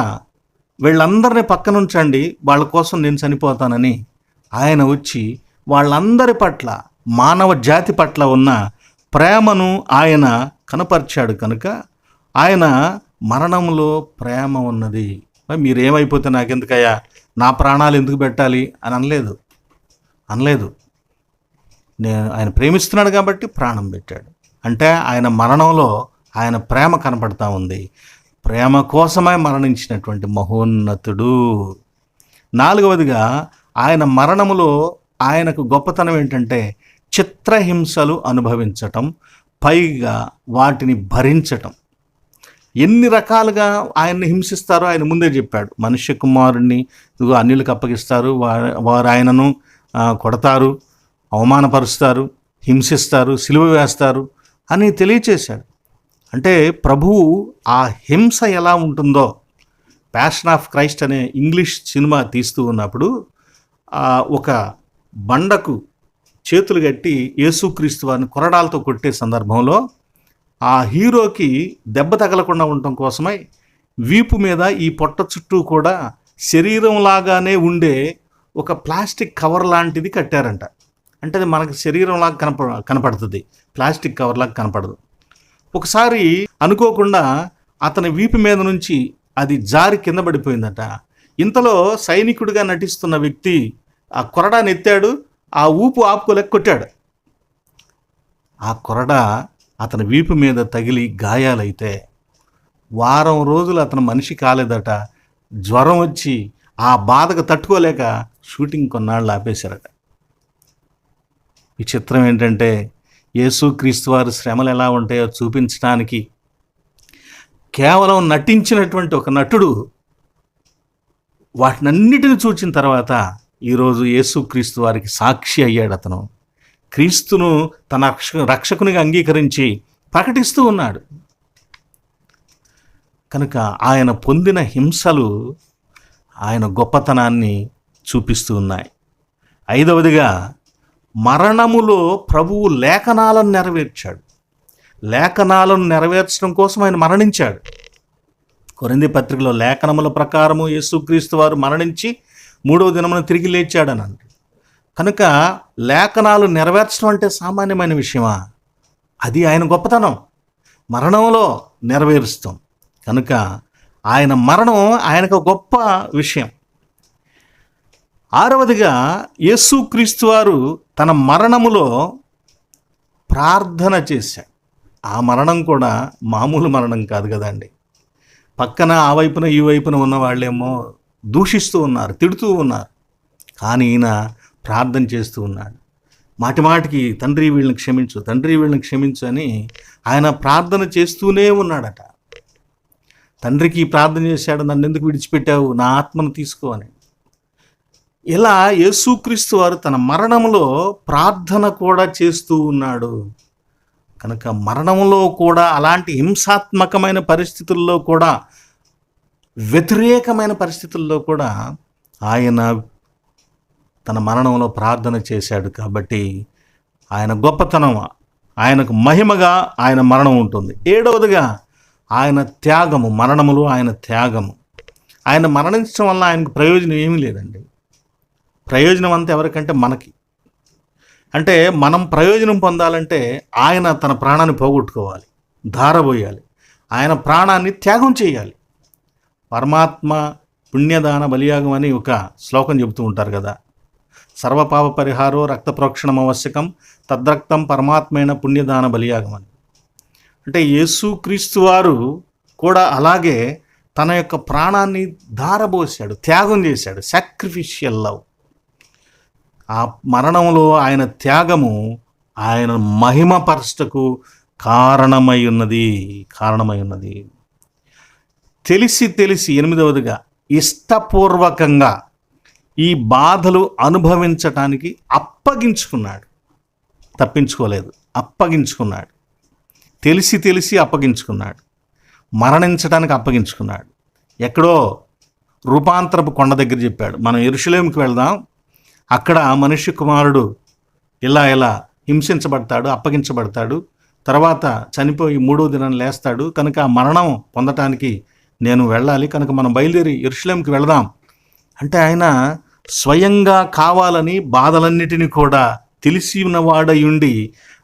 వీళ్ళందరినీ పక్కనుంచండి, వాళ్ళ కోసం నేను చనిపోతానని ఆయన వచ్చి వాళ్ళందరి పట్ల, మానవ జాతి పట్ల ఉన్న ప్రేమను ఆయన కనపరిచాడు. కనుక ఆయన మరణంలో ప్రేమ ఉన్నది. మీరేమైపోతే నాకెందుకయ్యా, నా ప్రాణాలు ఎందుకు పెట్టాలి అని అనలేదు. ఆయన ప్రేమిస్తున్నాడు కాబట్టి ప్రాణం పెట్టాడు. అంటే ఆయన మరణంలో ఆయన ప్రేమ కనపడతా ఉంది. ప్రేమ కోసమై మరణించినటువంటి మహోన్నతుడు. 4వదిగా ఆయన మరణములో ఆయనకు గొప్పతనం ఏంటంటే చిత్రహింసలు అనుభవించటం, పైగా వాటిని భరించటం. ఎన్ని రకాలుగా ఆయన్ని హింసిస్తారో ఆయన ముందే చెప్పాడు. మనుష్య కుమారుణ్ణి అన్యులకు అప్పగిస్తారు, వారు ఆయనను కొడతారు, అవమానపరుస్తారు, హింసిస్తారు, సిలువ వేస్తారు అని తెలియచేశాడు. అంటే ప్రభువు ఆ హింస ఎలా ఉంటుందో, ప్యాషన్ ఆఫ్ క్రైస్ట్ అనే ఇంగ్లీష్ సినిమా తీస్తూ ఉన్నప్పుడు ఒక బండకు చేతులు కట్టి యేసుక్రీస్తు వారిని కొరడాలతో కొట్టే సందర్భంలో ఆ హీరోకి దెబ్బ తగలకుండా ఉండటం కోసమై వీపు మీద ఈ పొట్ట చుట్టూ కూడా శరీరంలాగానే ఉండే ఒక ప్లాస్టిక్ కవర్ లాంటిది కట్టారంట. అంటే అది మనకు శరీరంలాగా కనపడుతుంది, ప్లాస్టిక్ కవర్లాగా కనపడదు. ఒకసారి అనుకోకుండా అతని వీపు మీద నుంచి అది జారి కింద పడిపోయిందట. ఇంతలో సైనికుడిగా నటిస్తున్న వ్యక్తి ఆ కొరడాని ఎత్తాడు, ఆ ఊపు ఆపుకోలేక కొట్టాడు. ఆ కొరడ అతని వీపు మీద తగిలి గాయాలైతే వారం రోజులు అతను మనిషి కాలేదట. జ్వరం వచ్చి ఆ బాధకు తట్టుకోలేక షూటింగ్ కొన్నాళ్ళు ఆపేశారట. విచిత్రం ఏంటంటే యేసుక్రీస్తు వారి శ్రమలు ఎలా ఉంటాయో చూపించడానికి కేవలం నటించినటువంటి ఒక నటుడు వాటినన్నిటిని చూచిన తర్వాత ఈరోజు యేసుక్రీస్తు వారికి సాక్షి అయ్యాడు. అతను క్రీస్తును తన రక్షకునిగా అంగీకరించి ప్రకటిస్తూ ఉన్నాడు. కనుక ఆయన పొందిన హింసలు ఆయన గొప్పతనాన్ని చూపిస్తూ ఉన్నాయి. 5వదిగా మరణములో ప్రభువు లేఖనాలను నెరవేర్చాడు. లేఖనాలను నెరవేర్చడం కోసం ఆయన మరణించాడు. కొరింథీ పత్రికలో లేఖనముల ప్రకారము యేసుక్రీస్తు వారు మరణించి 3వ దినమున తిరిగి లేచాడని అంటాడు. కనుక లేఖనాలు నెరవేర్చడం అంటే సామాన్యమైన విషయమా? అది ఆయన గొప్పతనం. మరణంలో నెరవేరుస్తాం కనుక ఆయన మరణం ఆయనకు గొప్ప విషయం. 6వదిగా యేసుక్రీస్తు వారు తన మరణములో ప్రార్థన చేశాడు. ఆ మరణం కూడా మామూలు మరణం కాదు కదండి. పక్కన ఆ వైపున ఈ వైపున ఉన్న వాళ్ళేమో దూషిస్తూ ఉన్నారు, తిడుతూ ఉన్నారు. కానీ ఈయన ప్రార్థన చేస్తూ ఉన్నాడు. మాటిమాటికి తండ్రి వీళ్ళని క్షమించు, తండ్రి వీళ్ళని క్షమించు అని ఆయన ప్రార్థన చేస్తూనే ఉన్నాడట. తండ్రికి ప్రార్థన చేశాడు, నన్ను ఎందుకు విడిచిపెట్టావు, నా ఆత్మను తీసుకో అని. ఇలా యేసుక్రీస్తు వారు తన మరణంలో ప్రార్థన కూడా చేస్తూ ఉన్నాడు. కనుక మరణంలో కూడా అలాంటి హింసాత్మకమైన పరిస్థితుల్లో కూడా, వ్యతిరేకమైన పరిస్థితుల్లో కూడా ఆయన తన మరణంలో ప్రార్థన చేశాడు. కాబట్టి ఆయన గొప్పతనం, ఆయనకు మహిమగా ఆయన మరణం ఉంటుంది. 7వదిగా ఆయన త్యాగము, మరణములో ఆయన త్యాగము. ఆయన మరణించడం వల్ల ఆయనకు ప్రయోజనం ఏమీ లేదండి. ప్రయోజనం అంతా ఎవరికంటే మనకి. అంటే మనం ప్రయోజనం పొందాలంటే ఆయన తన ప్రాణాన్ని పోగొట్టుకోవాలి, ధారబోయాలి, ఆయన ప్రాణాన్ని త్యాగం చేయాలి. పరమాత్మ పుణ్యదాన బలియాగం అని ఒక శ్లోకం చెబుతూ ఉంటారు కదా. సర్వపాప పరిహారో రక్త ప్రోక్షణం ఆవశ్యకం, తద్రక్తం పరమాత్మైన పుణ్యదాన బలియాగం అని. అంటే యేసుక్రీస్తు వారు కూడా అలాగే తన యొక్క ప్రాణాన్ని ధారబోసాడు, త్యాగం చేశాడు. Sacrificial love. ఆ మరణంలో ఆయన త్యాగము ఆయన మహిమపరచుటకు కారణమై ఉన్నది. తెలిసి 8వదిగా ఇష్టపూర్వకంగా ఈ బాధలు అనుభవించటానికి అప్పగించుకున్నాడు. తప్పించుకోలేదు, అప్పగించుకున్నాడు. తెలిసి తెలిసి అప్పగించుకున్నాడు, మరణించడానికి అప్పగించుకున్నాడు. ఎక్కడో రూపాంతరపు కొండ దగ్గర చెప్పాడు, మనం యెరూషలేముకి వెళ్దాం, అక్కడ మనుష్య కుమారుడు ఇలా ఇలా హింసించబడతాడు, అప్పగించబడతాడు, తర్వాత చనిపోయి 3వ దినం లేస్తాడు, కనుక ఆ మరణం పొందటానికి నేను వెళ్ళాలి, కనుక మనం బయలుదేరి యెరూషలేముకి వెళదాం అంటే ఆయన స్వయంగా కావాలని బాధలన్నిటినీ కూడా తెలిసి ఉన్నవాడయుండి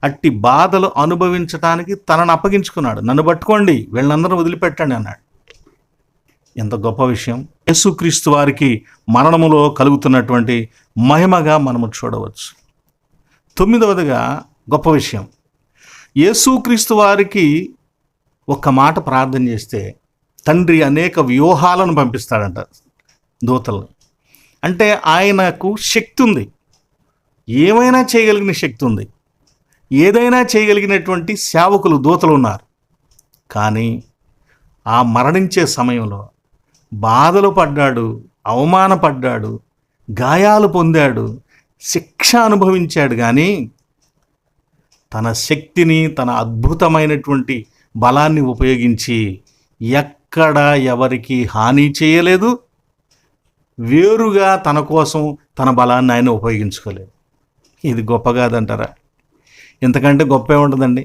అట్టి బాధలు అనుభవించటానికి తనను అప్పగించుకున్నాడు. నన్ను పట్టుకోండి, వీళ్ళందరూ వదిలిపెట్టండి అన్నాడు. ఎంత గొప్ప విషయం! యేసుక్రీస్తు వారికి మరణములో కలుగుతున్నటువంటి మహిమగా మనము చూడవచ్చు. 9వదిగా గొప్ప విషయం, యేసుక్రీస్తు వారికి ఒక్క మాట ప్రార్థన చేస్తే తండ్రి అనేక వ్యూహాలను పంపిస్తాడంట, దూతలు. అంటే ఆయనకు శక్తి ఉంది, ఏమైనా చేయగలిగిన శక్తి ఉంది, ఏదైనా చేయగలిగినటువంటి సేవకులు దూతలు ఉన్నారు. కానీ ఆ మరణించే సమయంలో బాధలు పడ్డాడు, అవమానపడ్డాడు, గాయాలు పొందాడు, శిక్ష అనుభవించాడు. కానీ తన శక్తిని, తన అద్భుతమైనటువంటి బలాన్ని ఉపయోగించి ఎక్కడ ఎవరికి హాని చేయలేదు, వేరుగా తన కోసం తన బలాన్ని ఆయన ఉపయోగించుకోలేదు. ఇది గొప్ప కాదంటారా? ఇంతకంటే గొప్ప ఏముంటుందండి?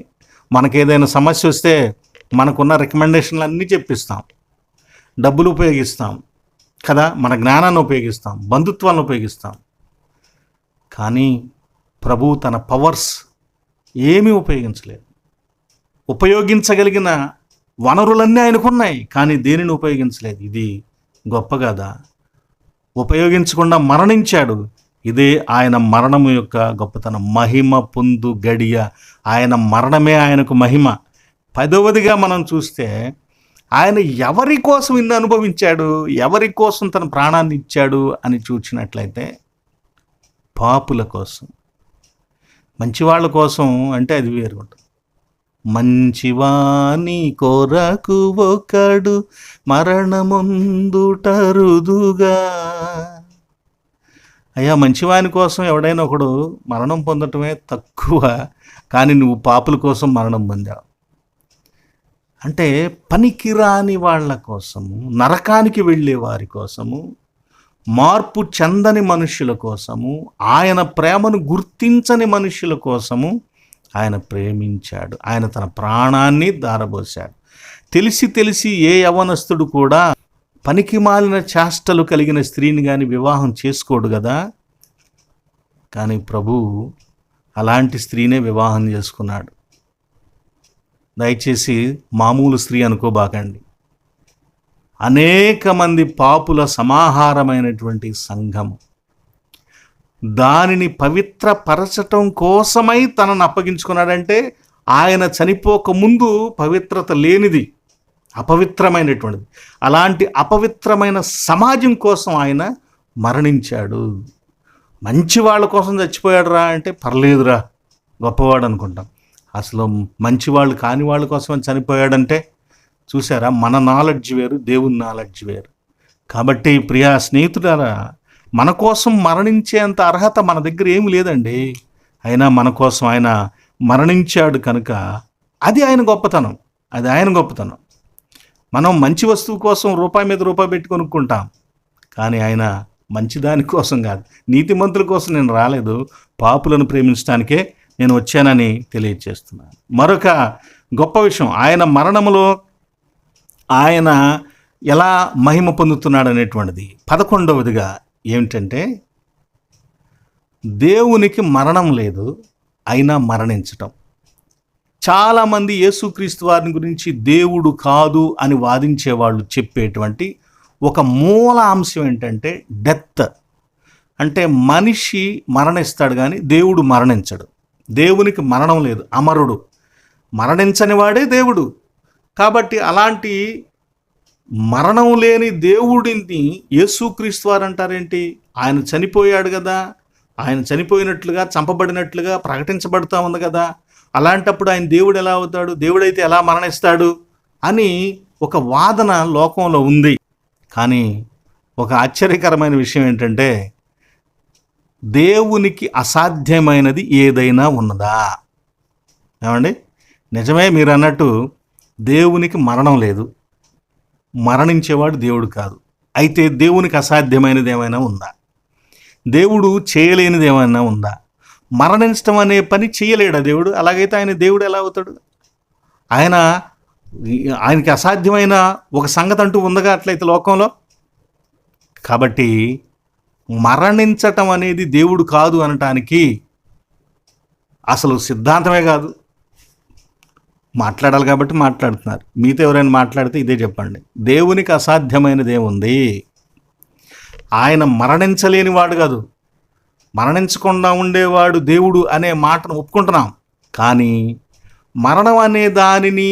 మనకేదైనా సమస్య వస్తే మనకున్న రికమెండేషన్లు అన్నీ చెప్పిస్తాం, డబ్బులు ఉపయోగిస్తాం కదా, మన జ్ఞానాన్ని ఉపయోగిస్తాం, బంధుత్వాన్ని ఉపయోగిస్తాం. కానీ ప్రభు తన పవర్స్ ఏమీ ఉపయోగించలేదు. ఉపయోగించగలిగిన వనరులన్నీ ఆయనకున్నాయి, కానీ దేనిని ఉపయోగించలేదు. ఇది గొప్ప కదా? ఉపయోగించకుండా మరణించాడు. ఇదే ఆయన మరణము యొక్క గొప్పతనం. మహిమ పొందు గడియ ఆయన మరణమే ఆయనకు మహిమ. 10వదిగా మనం చూస్తే ఆయన ఎవరి కోసం ఇన్ని అనుభవించాడు, ఎవరి కోసం తన ప్రాణాన్ని ఇచ్చాడు అని చూసినట్లయితే పాపుల కోసం. మంచివాళ్ళ కోసం అంటే అది వేరు ఉంటుంది. మంచివాని కొరకు ఒకడు మరణముందుటరుదుగా. అయ్యా, మంచివాని కోసం ఎవడైనా ఒకడు మరణం పొందటమే తక్కువ, కానీ నువ్వు పాపుల కోసం మరణం పొందావు. అంటే పనికిరాని వాళ్ళ కోసము, నరకానికి వెళ్ళే వారి కోసము, మార్పు చెందని మనుష్యుల కోసము, ఆయన ప్రేమను గుర్తించని మనుష్యుల కోసము ఆయన ప్రేమించాడు. ఆయన తన ప్రాణాన్ని ధారపోశాడు. తెలిసి తెలిసి ఏ యవనస్తుడు కూడా పనికి మాలిన చేష్టలు కలిగిన స్త్రీని కానీ వివాహం చేసుకోడు కదా. కానీ ప్రభు అలాంటి స్త్రీనే వివాహం చేసుకున్నాడు. దయచేసి మామూలు స్త్రీ అనుకోబాకండి. అనేక మంది పాపుల సమాహారమైనటువంటి సంఘము, దానిని పవిత్రపరచటం కోసమై తనను అప్పగించుకున్నాడంటే ఆయన చనిపోక ముందు పవిత్రత లేనిది, అపవిత్రమైనటువంటిది. అలాంటి అపవిత్రమైన సమాజం కోసం ఆయన మరణించాడు. మంచి వాళ్ళ కోసం చచ్చిపోయాడు రా అంటే పర్లేదురా, గొప్పవాడు అనుకుంటాం. అసలు మంచివాళ్ళు కాని వాళ్ళ కోసం చనిపోయాడంటే చూసారా, మన నాలెడ్జ్ వేరు, దేవుని నాలెడ్జ్ వేరు. కాబట్టి ప్రియా స్నేహితులారా, మన కోసం మరణించేంత అర్హత మన దగ్గర ఏమి లేదండి. అయినా మన కోసం ఆయన మరణించాడు కనుక అది ఆయన గొప్పతనం, అది ఆయన గొప్పతనం. మనం మంచి వస్తువు కోసం రూపాయి మీద రూపాయి పెట్టి కొనుక్కుంటాం, కానీ ఆయన మంచిదాని కోసం కాదు, నీతిమంతుల కోసం నేను రాలేదు, పాపులను ప్రేమించడానికే నేను వచ్చానని తెలియజేస్తున్నాను. మరొక గొప్ప విషయం, ఆయన మరణములో ఆయన ఎలా మహిమ పొందుతున్నాడు అనేటువంటిది 11వదిగా ఏమిటంటే, దేవునికి మరణం లేదు, అయినా మరణించటం. చాలామంది యేసుక్రీస్తు వారిని గురించి దేవుడు కాదు అని వాదించే వాళ్ళు చెప్పేటువంటి ఒక మూల అంశం ఏంటంటే డెత్. అంటే మనిషి మరణిస్తాడు కానీ దేవుడు మరణించడు. దేవునికి మరణం లేదు, అమరుడు, మరణించని వాడే దేవుడు. కాబట్టి అలాంటి మరణం లేని దేవుడిని యేసుక్రీస్తు వారు అంటారేంటి? ఆయన చనిపోయాడు కదా, ఆయన చనిపోయినట్లుగా, చంపబడినట్లుగా ప్రకటించబడుతూ ఉంది కదా, అలాంటప్పుడు ఆయన దేవుడు ఎలా అవుతాడు, దేవుడైతే ఎలా మరణిస్తాడు అని ఒక వాదన లోకంలో ఉంది. కానీ ఒక ఆశ్చర్యకరమైన విషయం ఏంటంటే, దేవునికి అసాధ్యమైనది ఏదైనా ఉన్నదా? ఏమండి, నిజమే మీరు అన్నట్టు దేవునికి మరణం లేదు, మరణించేవాడు దేవుడు కాదు. అయితే దేవునికి అసాధ్యమైనది ఏమైనా ఉందా? దేవుడు చేయలేనిది ఏమైనా ఉందా? మరణించడం అనే పని చేయలేడా దేవుడు? అలాగైతే ఆయన దేవుడు ఎలా అవుతాడు? ఆయనకి అసాధ్యమైన ఒక సంగతి అంటూ ఉందిగా అట్లయితే లోకంలో. కాబట్టి మరణించటం అనేది దేవుడు కాదు అనటానికి అసలు సిద్ధాంతమే కాదు. మాట్లాడాలి కాబట్టి మాట్లాడుతున్నారు. మీతో ఎవరైనా మాట్లాడితే ఇదే చెప్పండి, దేవునికి అసాధ్యమైనది ఏముంది? ఆయన మరణించలేని వాడు కాదు, మరణించకుండా ఉండేవాడు దేవుడు అనే మాటను ఒప్పుకుంటున్నాం. కానీ మరణం అనే దానిని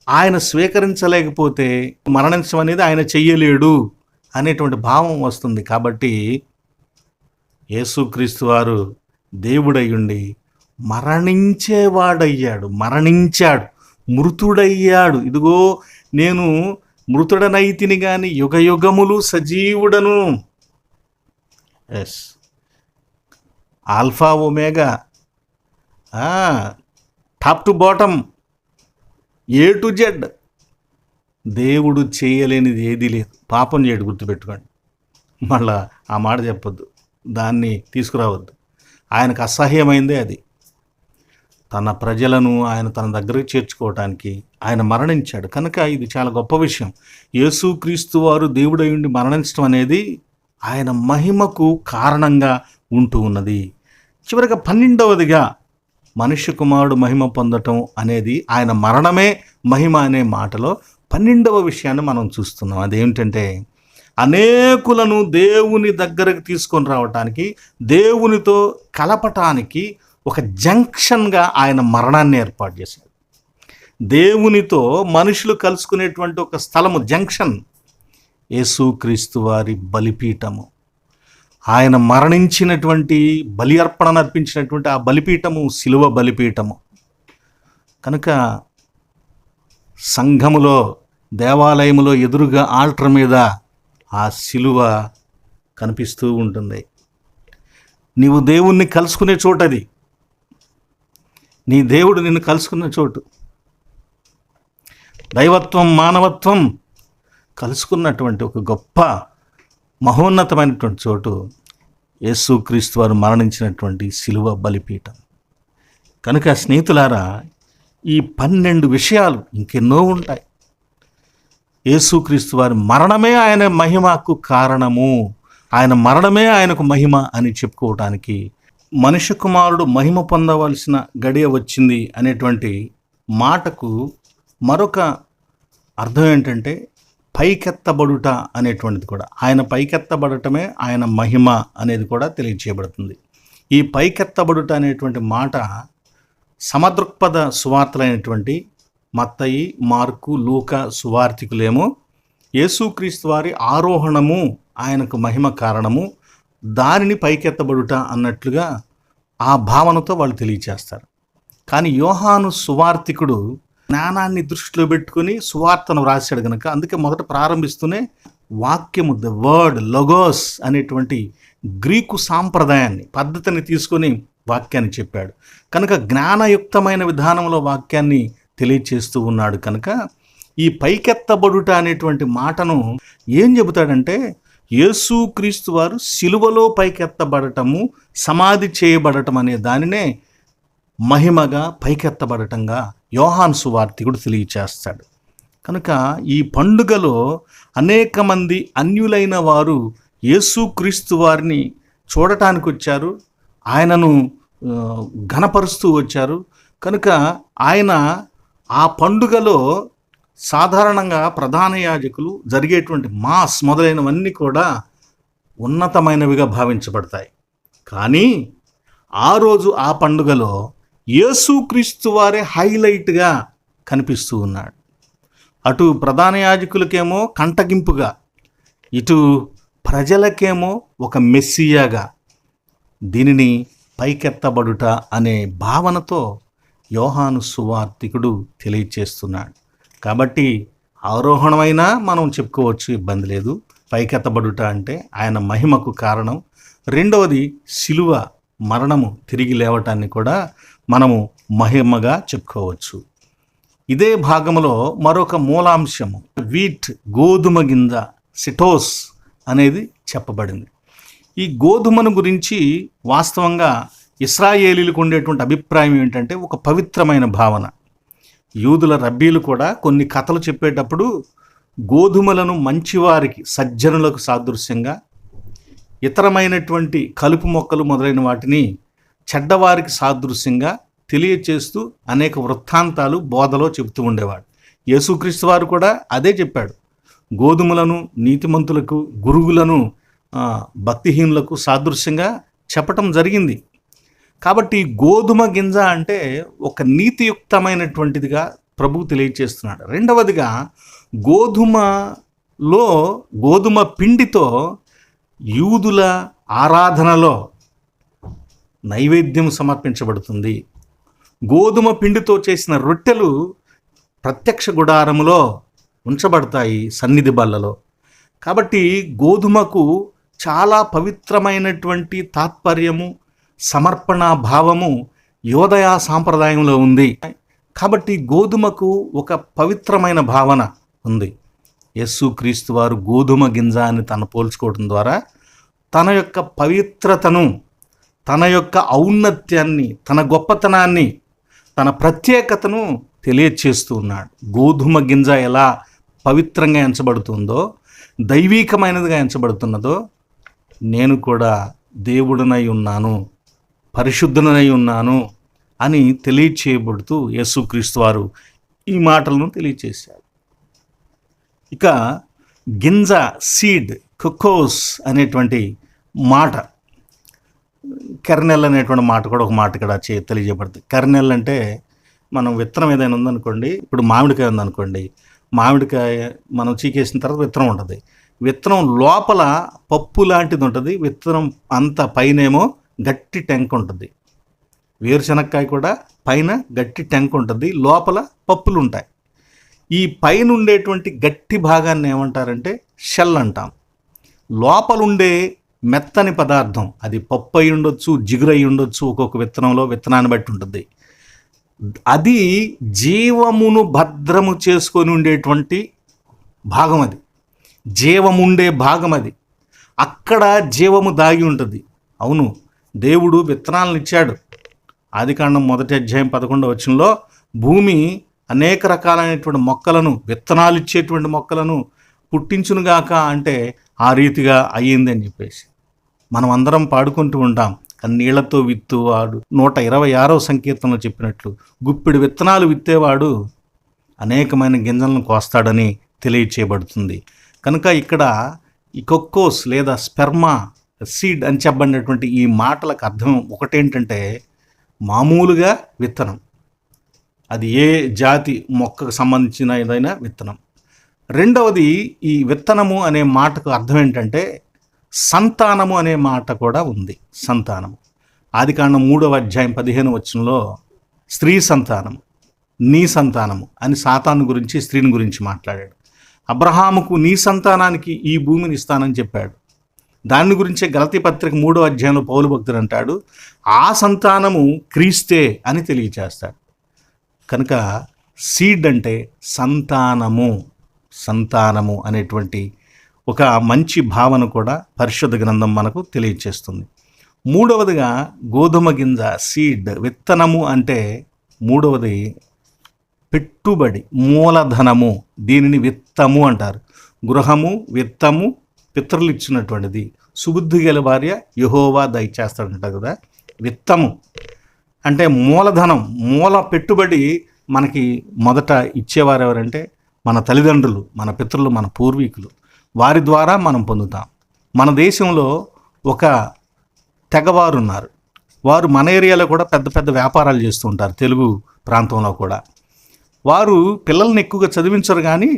ఆయన స్వీకరించలేకపోతే మరణించడం అనేది ఆయన చెయ్యలేడు అనేటువంటి భావం వస్తుంది. కాబట్టి యేసుక్రీస్తు వారు దేవుడయ్యుండి మరణించాడు, మృతుడయ్యాడు. ఇదిగో నేను మృతుడనైతిని గాని యుగయుగములు సజీవుడను. Yes, alpha omega, top to bottom, A to Z. దేవుడు చేయలేనిది ఏదీ లేదు. పాపం చేయడు, గుర్తుపెట్టుకోండి. మళ్ళా ఆ మాట చెప్పొద్దు, దాన్ని తీసుకురావద్దు. ఆయనకు అసహ్యమైందే అది. తన ప్రజలను ఆయన తన దగ్గరికి చేర్చుకోవటానికి ఆయన మరణించాడు కనుక ఇది చాలా గొప్ప విషయం. యేసుక్రీస్తు వారు దేవుడై ఉండి మరణించడం అనేది ఆయన మహిమకు కారణంగా ఉంటూ ఉన్నది. చివరిగా 12వదిగా మనుష్య కుమారుడు మహిమ పొందటం అనేది ఆయన మరణమే మహిమ అనే మాటలో 12వ విషయాన్ని మనం చూస్తున్నాం. అదేమిటంటే అనేకులను దేవుని దగ్గరకు తీసుకొని రావటానికి, దేవునితో కలపటానికి ఒక జంక్షన్గా ఆయన మరణాన్ని ఏర్పాటు చేశాడు. దేవునితో మనుషులు కలుసుకునేటువంటి ఒక స్థలము, జంక్షన్, యేసుక్రీస్తు వారి బలిపీఠము. ఆయన మరణించినటువంటి బలి అర్పణను అర్పించినటువంటి ఆ బలిపీఠము శిలువ బలిపీఠము. కనుక సంఘములో, దేవాలయములో ఎదురుగా ఆల్టర్ మీద ఆ శిలువ కనిపిస్తూ ఉంటుంది. నీవు దేవుణ్ణి కలుసుకునే చోటది, నీ దేవుడు నిన్ను కలుసుకున్న చోటు. దైవత్వం మానవత్వం కలుసుకున్నటువంటి ఒక గొప్ప మహోన్నతమైనటువంటి చోటు యేసుక్రీస్తు వారు మరణించినటువంటి శిలువ బలిపీఠం. కనుక స్నేహితులారా, ఈ 12 విషయాలు ఇంకెన్నో ఉంటాయి. యేసుక్రీస్తు వారి మరణమే ఆయన మహిమకు కారణము, ఆయన మరణమే ఆయనకు మహిమ అని చెప్పుకోవటానికి, మనుష్య కుమారుడు మహిమ పొందవలసిన గడియ వచ్చింది అనేటువంటి మాటకు మరొక అర్థం ఏంటంటే పైకెత్తబడుట అనేటువంటిది కూడా. ఆయన పైకెత్తబడటమే ఆయన మహిమ అనేది కూడా తెలియచేయబడుతుంది. ఈ పైకెత్తబడుట అనేటువంటి మాట సమదృక్పథ సువార్తలైనటువంటి మత్తయి, మార్కు, లూకా సువార్తికులేమో యేసుక్రీస్తు వారి ఆరోహణము ఆయనకు మహిమ కారణము, దానిని పైకెత్తబడుట అన్నట్లుగా ఆ భావనతో వాళ్ళు తెలియచేస్తారు. కానీ యోహాను సువార్తికుడు జ్ఞానాన్ని దృష్టిలో పెట్టుకుని సువార్తను రాశాడు కనుక, అందుకే మొదట ప్రారంభిస్తూనే వాక్యము, ద వర్డ్, లొగోస్ అనేటువంటి గ్రీకు సాంప్రదాయాన్ని, పద్ధతిని తీసుకొని వాక్యాన్ని చెప్పాడు. కనుక జ్ఞానయుక్తమైన విధానంలో వాక్యాన్ని తెలియచేస్తూ ఉన్నాడు. కనుక ఈ పైకెత్తబడుట అనేటువంటి మాటను ఏం చెబుతాడంటే, యేసుక్రీస్తు వారు శిలువలో పైకెత్తబడటము, సమాధి చేయబడటం అనే దానినే మహిమగా, పైకెత్తబడటంగా యోహాను సువార్తికుడు తెలియచేస్తాడు. కనుక ఈ పండుగలో అనేక మంది అన్యులైన వారు యేసుక్రీస్తు వారిని చూడటానికి వచ్చారు, ఆయనను ఘనపరుస్తూ వచ్చారు. కనుక ఆయన ఆ పండుగలో సాధారణంగా ప్రధాన యాజకులు జరిగేటువంటి మాస్ మొదలైనవన్నీ కూడా ఉన్నతమైనవిగా భావించబడతాయి. కానీ ఆ రోజు ఆ పండుగలో యేసుక్రీస్తు వారే హైలైట్గా కనిపిస్తూ ఉన్నాడు. అటు ప్రధాన యాజకులకేమో కంటగింపుగా, ఇటు ప్రజలకేమో ఒక మెస్సియాగా, దీనిని పైకెత్తబడుట అనే భావనతో యోహాను సువార్తికుడు తెలియచేస్తున్నాడు. కాబట్టి ఆరోహణమైనా మనం చెప్పుకోవచ్చు, ఇబ్బంది లేదు. పైకెత్తబడుట అంటే ఆయన మహిమకు కారణం, రెండవది శిలువ మరణము తిరిగి లేవటాన్ని కూడా మనము మహిమగా చెప్పుకోవచ్చు. ఇదే భాగంలో మరొక మూలాంశము వీట్, గోధుమ గింజ, సిటోస్ అనేది చెప్పబడింది. ఈ గోధుమను గురించి వాస్తవంగా ఇశ్రాయేలీలకు ఉండేటువంటి అభిప్రాయం ఏంటంటే ఒక పవిత్రమైన భావన. యూదుల రబ్బీలు కూడా కొన్ని కథలు చెప్పేటప్పుడు గోధుమలను మంచివారికి, సజ్జనులకు సాదృశ్యంగా, ఇతరమైనటువంటి కలుపు మొక్కలు మొదలైన వాటిని చెడ్డవారికి సాదృశ్యంగా తెలియచేస్తూ అనేక వృత్తాంతాలు బోధలో చెబుతూ ఉండేవాడు. యేసుక్రీస్తు వారు కూడా అదే చెప్పాడు. గోధుమలను నీతిమంతులకు, గురువులను భక్తిహీనులకు సాదృశ్యంగా చెప్పటం జరిగింది. కాబట్టి గోధుమ గింజ అంటే ఒక నీతియుక్తమైనటువంటిదిగా ప్రభువు తెలియచేస్తున్నాడు. రెండవదిగా గోధుమ పిండితో యూదుల ఆరాధనలో నైవేద్యం సమర్పించబడుతుంది. గోధుమ పిండితో చేసిన రొట్టెలు ప్రత్యక్ష గుడారములో ఉంచబడతాయి, సన్నిధి బల్లలో. కాబట్టి గోధుమకు చాలా పవిత్రమైనటువంటి తాత్పర్యము, సమర్పణ భావము యోదయ సాంప్రదాయంలో ఉంది. కాబట్టి గోధుమకు ఒక పవిత్రమైన భావన ఉంది. యేసుక్రీస్తు వారు గోధుమ గింజ అని తను పోల్చుకోవడం ద్వారా తన యొక్క పవిత్రతను, తన యొక్క ఔన్నత్యాన్ని, తన గొప్పతనాన్ని, తన ప్రత్యేకతను తెలియచేస్తూ ఉన్నాడు. గోధుమ గింజ ఎలా పవిత్రంగా ఎంచబడుతుందో, దైవీకమైనదిగా ఎంచబడుతున్నదో, నేను కూడా దేవుడనై ఉన్నాను, పరిశుద్ధనై ఉన్నాను అని తెలియచేయబడుతూ యేసుక్రీస్తు వారు ఈ మాటలను తెలియచేశారు. ఇక గింజ, సీడ్, కొకోస్ అనేటువంటి మాట, కెర్నెల్ అనేటువంటి మాట కూడా ఒక మాట ఇక్కడ తెలియజేయబడుతుంది. కెర్నెల్ అంటే మనం విత్తనం ఏదైనా ఉందనుకోండి, ఇప్పుడు మామిడికాయ ఉందనుకోండి, మామిడికాయ మనం చీకేసిన తర్వాత విత్తనం ఉంటుంది. విత్తనం లోపల పప్పు లాంటిది ఉంటుంది, విత్తనం అంత పైనేమో గట్టి టెంక్ ఉంటుంది. వేరుశనక్కాయ కూడా పైన గట్టి టెంక్ ఉంటుంది, లోపల పప్పులు ఉంటాయి. ఈ పైన ఉండేటువంటి గట్టి భాగాన్ని ఏమంటారంటే షెల్ అంటాం. లోపలుండే మెత్తని పదార్థం, అది పప్పు అయి ఉండొచ్చు, జిగురు అయి ఉండొచ్చు, ఒక్కొక్క విత్తనంలో విత్తనాన్ని బట్టి ఉంటుంది. అది జీవమును భద్రము చేసుకొని ఉండేటువంటి భాగం, అది జీవముండే భాగం. అది అక్కడ జీవము దాగి ఉంటుంది. అవును, దేవుడు విత్తనాలను ఇచ్చాడు. ఆదికాండం 1:11 భూమి అనేక రకాలైనటువంటి మొక్కలను, విత్తనాలు ఇచ్చేటువంటి మొక్కలను పుట్టించునుగాక అంటే ఆ రీతిగా అయ్యింది అని చెప్పేసి మనం అందరం పాడుకుంటూ ఉంటాం. నీళ్లతో విత్తువాడు 126వ సంకీర్తనలో చెప్పినట్లు గుప్పిడి విత్తనాలు విత్తేవాడు అనేకమైన గింజలను కోస్తాడని తెలియచేయబడుతుంది. కనుక ఇక్కడ ఈ కొక్కోస్ లేదా స్పెర్మా, సీడ్ అని చెప్పబడినటువంటి ఈ మాటలకు అర్థం ఒకటేంటంటే మామూలుగా విత్తనం, అది ఏ జాతి మొక్కకు సంబంధించిన ఏదైనా విత్తనం. రెండవది ఈ విత్తనము అనే మాటకు అర్థం ఏంటంటే సంతానము అనే మాట కూడా ఉంది. సంతానము ఆదికాండం 3:15 స్త్రీ సంతానము, నీ సంతానము అని సాతాను గురించి, స్త్రీని గురించి మాట్లాడాడు. అబ్రహాముకు నీ సంతానానికి ఈ భూమిని ఇస్తానని చెప్పాడు. దాని గురించే గలతీ పత్రిక 3వ పౌలు భక్తుడు అంటాడు, ఆ సంతానము క్రీస్తే అని తెలియచేస్తాడు. కనుక సీడ్ అంటే సంతానము అనేటువంటి ఒక మంచి భావన కూడా పరిశుద్ధ గ్రంథం మనకు తెలియచేస్తుంది. మూడవదిగా గోధుమ గింజ, సీడ్, విత్తనము అంటే మూడవది పెట్టుబడి, మూలధనము. దీనిని విత్తము అంటారు. గృహము, విత్తము పితరులు ఇచ్చినటువంటిది. సుబుద్ధి గల భార్య యెహోవా దయచేస్తాడంటారు కదా. విత్తము అంటే మూలధనం, మూల పెట్టుబడి మనకి మొదట ఇచ్చేవారు ఎవరంటే మన తల్లిదండ్రులు, మన పితరులు, మన పూర్వీకులు. వారి ద్వారా మనం పొందుతాం. మన దేశంలో ఒక తెగవారు ఉన్నారు. వారు మన ఏరియాలో కూడా పెద్ద పెద్ద వ్యాపారాలు చేస్తూ ఉంటారు, తెలుగు ప్రాంతంలో కూడా. వారు పిల్లల్ని ఎక్కువగా చదివించరు, కానీ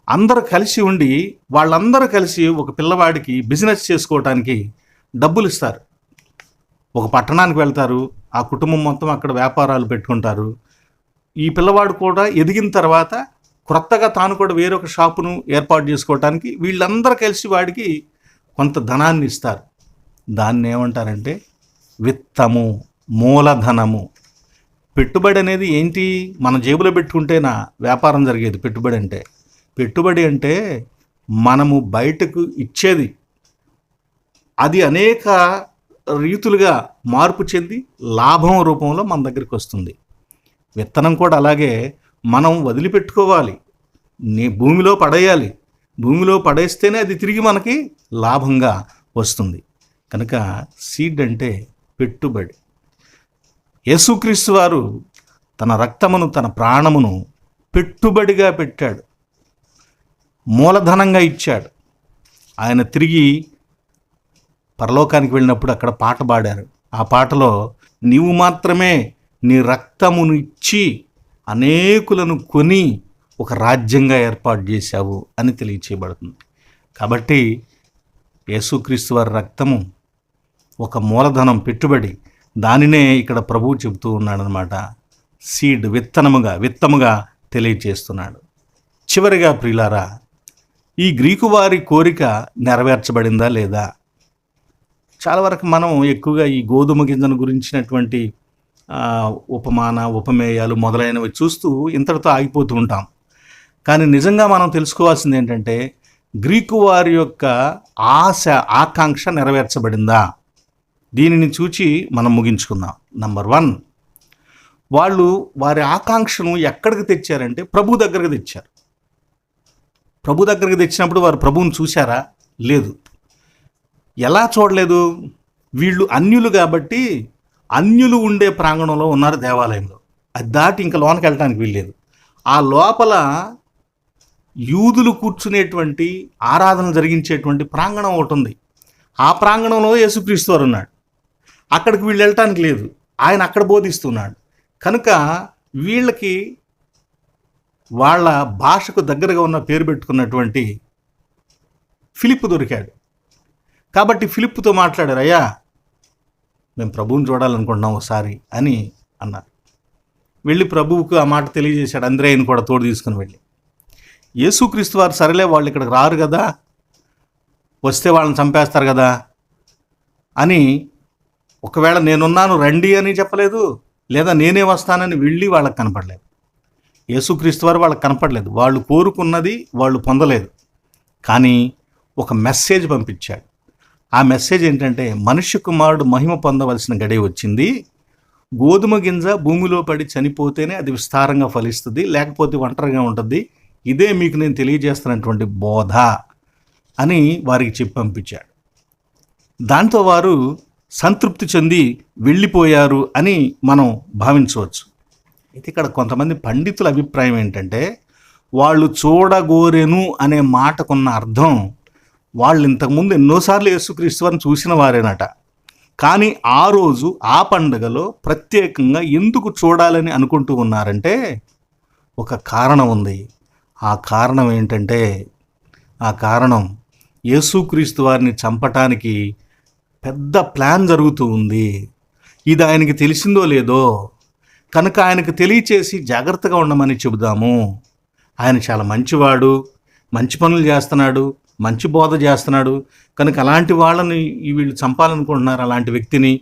అందరూ కలిసి ఉండి వాళ్ళందరూ కలిసి ఒక పిల్లవాడికి బిజినెస్ చేసుకోవటానికి డబ్బులు ఇస్తారు. ఒక పట్టణానికి వెళ్తారు, ఆ కుటుంబం మొత్తం అక్కడ వ్యాపారాలు పెట్టుకుంటారు. ఈ పిల్లవాడు కూడా ఎదిగిన తర్వాత క్రొత్తగా తాను కూడా వేరొక షాపును ఏర్పాటు చేసుకోవటానికి వీళ్ళందరూ కలిసి వాడికి కొంత ధనాన్ని ఇస్తారు. దాన్ని ఏమంటారంటే విత్తము, మూలధనము. పెట్టుబడి అనేది ఏంటి? మన జేబులో పెట్టుకుంటేనా వ్యాపారం జరిగేది? పెట్టుబడి అంటే మనము బయటకు ఇచ్చేది. అది అనేక రీతులుగా మార్పు చెంది లాభం రూపంలో మన దగ్గరికి వస్తుంది. విత్తనం కూడా అలాగే మనం వదిలిపెట్టుకోవాలి, భూమిలో పడేయాలి. భూమిలో పడేస్తేనే అది తిరిగి మనకి లాభంగా వస్తుంది. కనుక సీడ్ అంటే పెట్టుబడి. యేసుక్రీస్తు వారు తన రక్తమును, తన ప్రాణమును పెట్టుబడిగా పెట్టాడు, మూలధనంగా ఇచ్చాడు. ఆయన తిరిగి పరలోకానికి వెళ్ళినప్పుడు అక్కడ పాట పాడారు. ఆ పాటలో నీవు మాత్రమే నీ రక్తమును ఇచ్చి అనేకులను కొని ఒక రాజ్యంగా ఏర్పాటు చేశావు అని తెలియచేయబడుతుంది. కాబట్టి యేసుక్రీస్తు వారి రక్తము ఒక మూలధనం, పెట్టుబడి. దానినే ఇక్కడ ప్రభువు చెబుతూ ఉన్నాడనమాట. సీడ్, విత్తముగా తెలియచేస్తున్నాడు. చివరిగా ప్రియులారా, ఈ గ్రీకు వారి కోరిక నెరవేర్చబడిందా లేదా? చాలా వరకు మనం ఎక్కువగా ఈ గోధుమ గింజను గురించినటువంటి ఉపమేయాలు మొదలైనవి చూస్తూ ఇంతటితో ఆగిపోతూ ఉంటాం. కానీ నిజంగా మనం తెలుసుకోవాల్సింది ఏంటంటే, గ్రీకు వారి యొక్క ఆకాంక్ష నెరవేర్చబడిందా? దీనిని చూచి మనం ముగించుకుందాం. నంబర్ 1, వాళ్ళు వారి ఆకాంక్షను ఎక్కడికి తెచ్చారంటే ప్రభు దగ్గరికి తెచ్చారు. ప్రభు దగ్గరికి తెచ్చినప్పుడు వారు ప్రభువుని చూశారా? లేదు. ఎలా చూడలేదు? వీళ్ళు అన్యులు కాబట్టి అన్యులు ఉండే ప్రాంగణంలో ఉన్నారు, దేవాలయంలో. అది దాటి ఇంకా లోనికి వెళ్ళడానికి వీల్లేదు. ఆ లోపల యూదులు కూర్చునేటువంటి, ఆరాధన జరిగించేటువంటి ప్రాంగణం ఒకటి ఉంది. ఆ ప్రాంగణంలో యేసుక్రీస్తు వారు ఉన్నాడు. అక్కడికి వీళ్ళు వెళ్ళటానికి లేదు, ఆయన అక్కడ బోధిస్తున్నాడు. కనుక వీళ్ళకి వాళ్ళ భాషకు దగ్గరగా ఉన్న పేరు పెట్టుకున్నటువంటి ఫిలిప్పు దొరికాడు. కాబట్టి ఫిలిప్పుతో మాట్లాడారు, అయ్యా మేము ప్రభువుని చూడాలనుకుంటున్నాం ఒకసారి అని అన్నారు. వెళ్ళి ప్రభువుకు ఆ మాట తెలియజేశాడు. అంద్రేయని కూడా తోడు తీసుకుని వెళ్ళి, యేసుక్రీస్తు వారు సరేలే వాళ్ళు ఇక్కడికి రారు కదా, వస్తే వాళ్ళని చంపేస్తారు కదా అని, ఒకవేళ నేనున్నాను రండి అని చెప్పలేదు, లేదా నేనే వస్తానని వెళ్ళి వాళ్ళకి కనపడలేదు. యేసుక్రీస్తు వారు వాళ్ళకి కనపడలేదు. వాళ్ళు కోరుకున్నది వాళ్ళు పొందలేదు. కానీ ఒక మెసేజ్ పంపించాడు. ఆ మెసేజ్ ఏంటంటే, మనుష్య కుమారుడు మహిమ పొందవలసిన గడియ వచ్చింది. గోధుమ గింజ భూమిలో పడి చనిపోతేనే అది విస్తారంగా ఫలిస్తుంది, లేకపోతే ఒంటరిగా ఉంటుంది. ఇదే మీకు నేను తెలియజేస్తున్నటువంటి బోధ అని వారికి చెప్పి పంపించాడు. దాంతో వారు సంతృప్తి చెంది వెళ్ళిపోయారు అని మనం భావించవచ్చు. అయితే ఇక్కడ కొంతమంది పండితుల అభిప్రాయం ఏంటంటే, వాళ్ళు చూడగోరెను అనే మాటకున్న అర్థం, వాళ్ళు ఇంతకుముందు ఎన్నోసార్లు యేసుక్రీస్తు వారిని చూసిన వారేనట. కానీ ఆ రోజు, ఆ పండుగలో ప్రత్యేకంగా ఎందుకు చూడాలని అనుకుంటూ ఉన్నారంటే, ఒక కారణం ఉంది. ఆ కారణం ఏంటంటే, ఆ కారణం యేసుక్రీస్తు వారిని చంపటానికి పెద్ద ప్లాన్ జరుగుతూ ఉంది. ఇది ఆయనకి తెలిసిందో లేదో, కనుక ఆయనకు తెలియచేసి జాగ్రత్తగా ఉండమని చెబుదాము. ఆయన చాలా మంచివాడు, మంచి పనులు చేస్తున్నాడు, మంచి బోధ చేస్తున్నాడు. కనుక అలాంటి వాళ్ళని వీళ్ళు చంపాలనుకుంటున్నారు, అలాంటి వ్యక్తిని.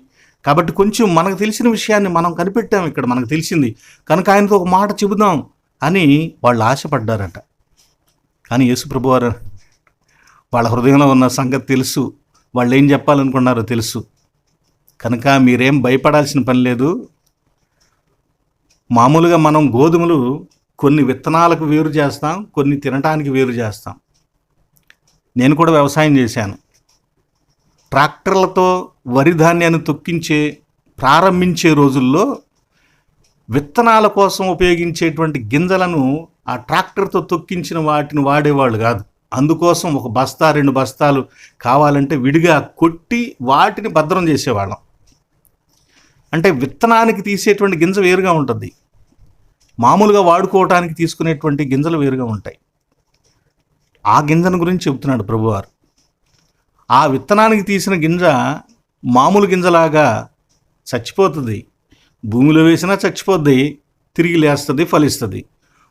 కాబట్టి కొంచెం మనకు తెలిసిన విషయాన్ని మనం కనిపెట్టాం, ఇక్కడ మనకు తెలిసింది కనుక ఆయనతో ఒక మాట చెబుదాం అని వాళ్ళు ఆశపడ్డారట. కానీ యేసుప్రభు వారు వాళ్ళ హృదయంలో ఉన్న సంగతి తెలుసు, వాళ్ళు ఏం చెప్పాలనుకున్నారో తెలుసు. కనుక మీరేం భయపడాల్సిన పని లేదు. మామూలుగా మనం గోధుమలు కొన్ని విత్తనాలకు వేరు చేస్తాం, కొన్ని తినటానికి వేరు చేస్తాం. నేను కూడా వ్యవసాయం చేశాను. ట్రాక్టర్లతో వరి ధాన్యాన్ని ప్రారంభించే రోజుల్లో విత్తనాల కోసం ఉపయోగించేటువంటి గింజలను ఆ ట్రాక్టర్తో తొక్కించిన వాటిని వాడేవాళ్ళు కాదు. అందుకోసం ఒక బస్తా 2 బస్తాలు కావాలంటే విడిగా కొట్టి వాటిని భద్రం చేసేవాళ్ళం. అంటే విత్తనానికి తీసేటువంటి గింజ వేరుగా ఉంటుంది, మామూలుగా వాడుకోవటానికి తీసుకునేటువంటి గింజలు వేరుగా ఉంటాయి. ఆ గింజను గురించి చెబుతున్నాడు ప్రభువారు. ఆ విత్తనానికి తీసిన గింజ మామూలు గింజలాగా చచ్చిపోతుంది, భూమిలో వేసినా చచ్చిపోద్ది, తిరిగి లేస్తుంది, ఫలిస్తుంది.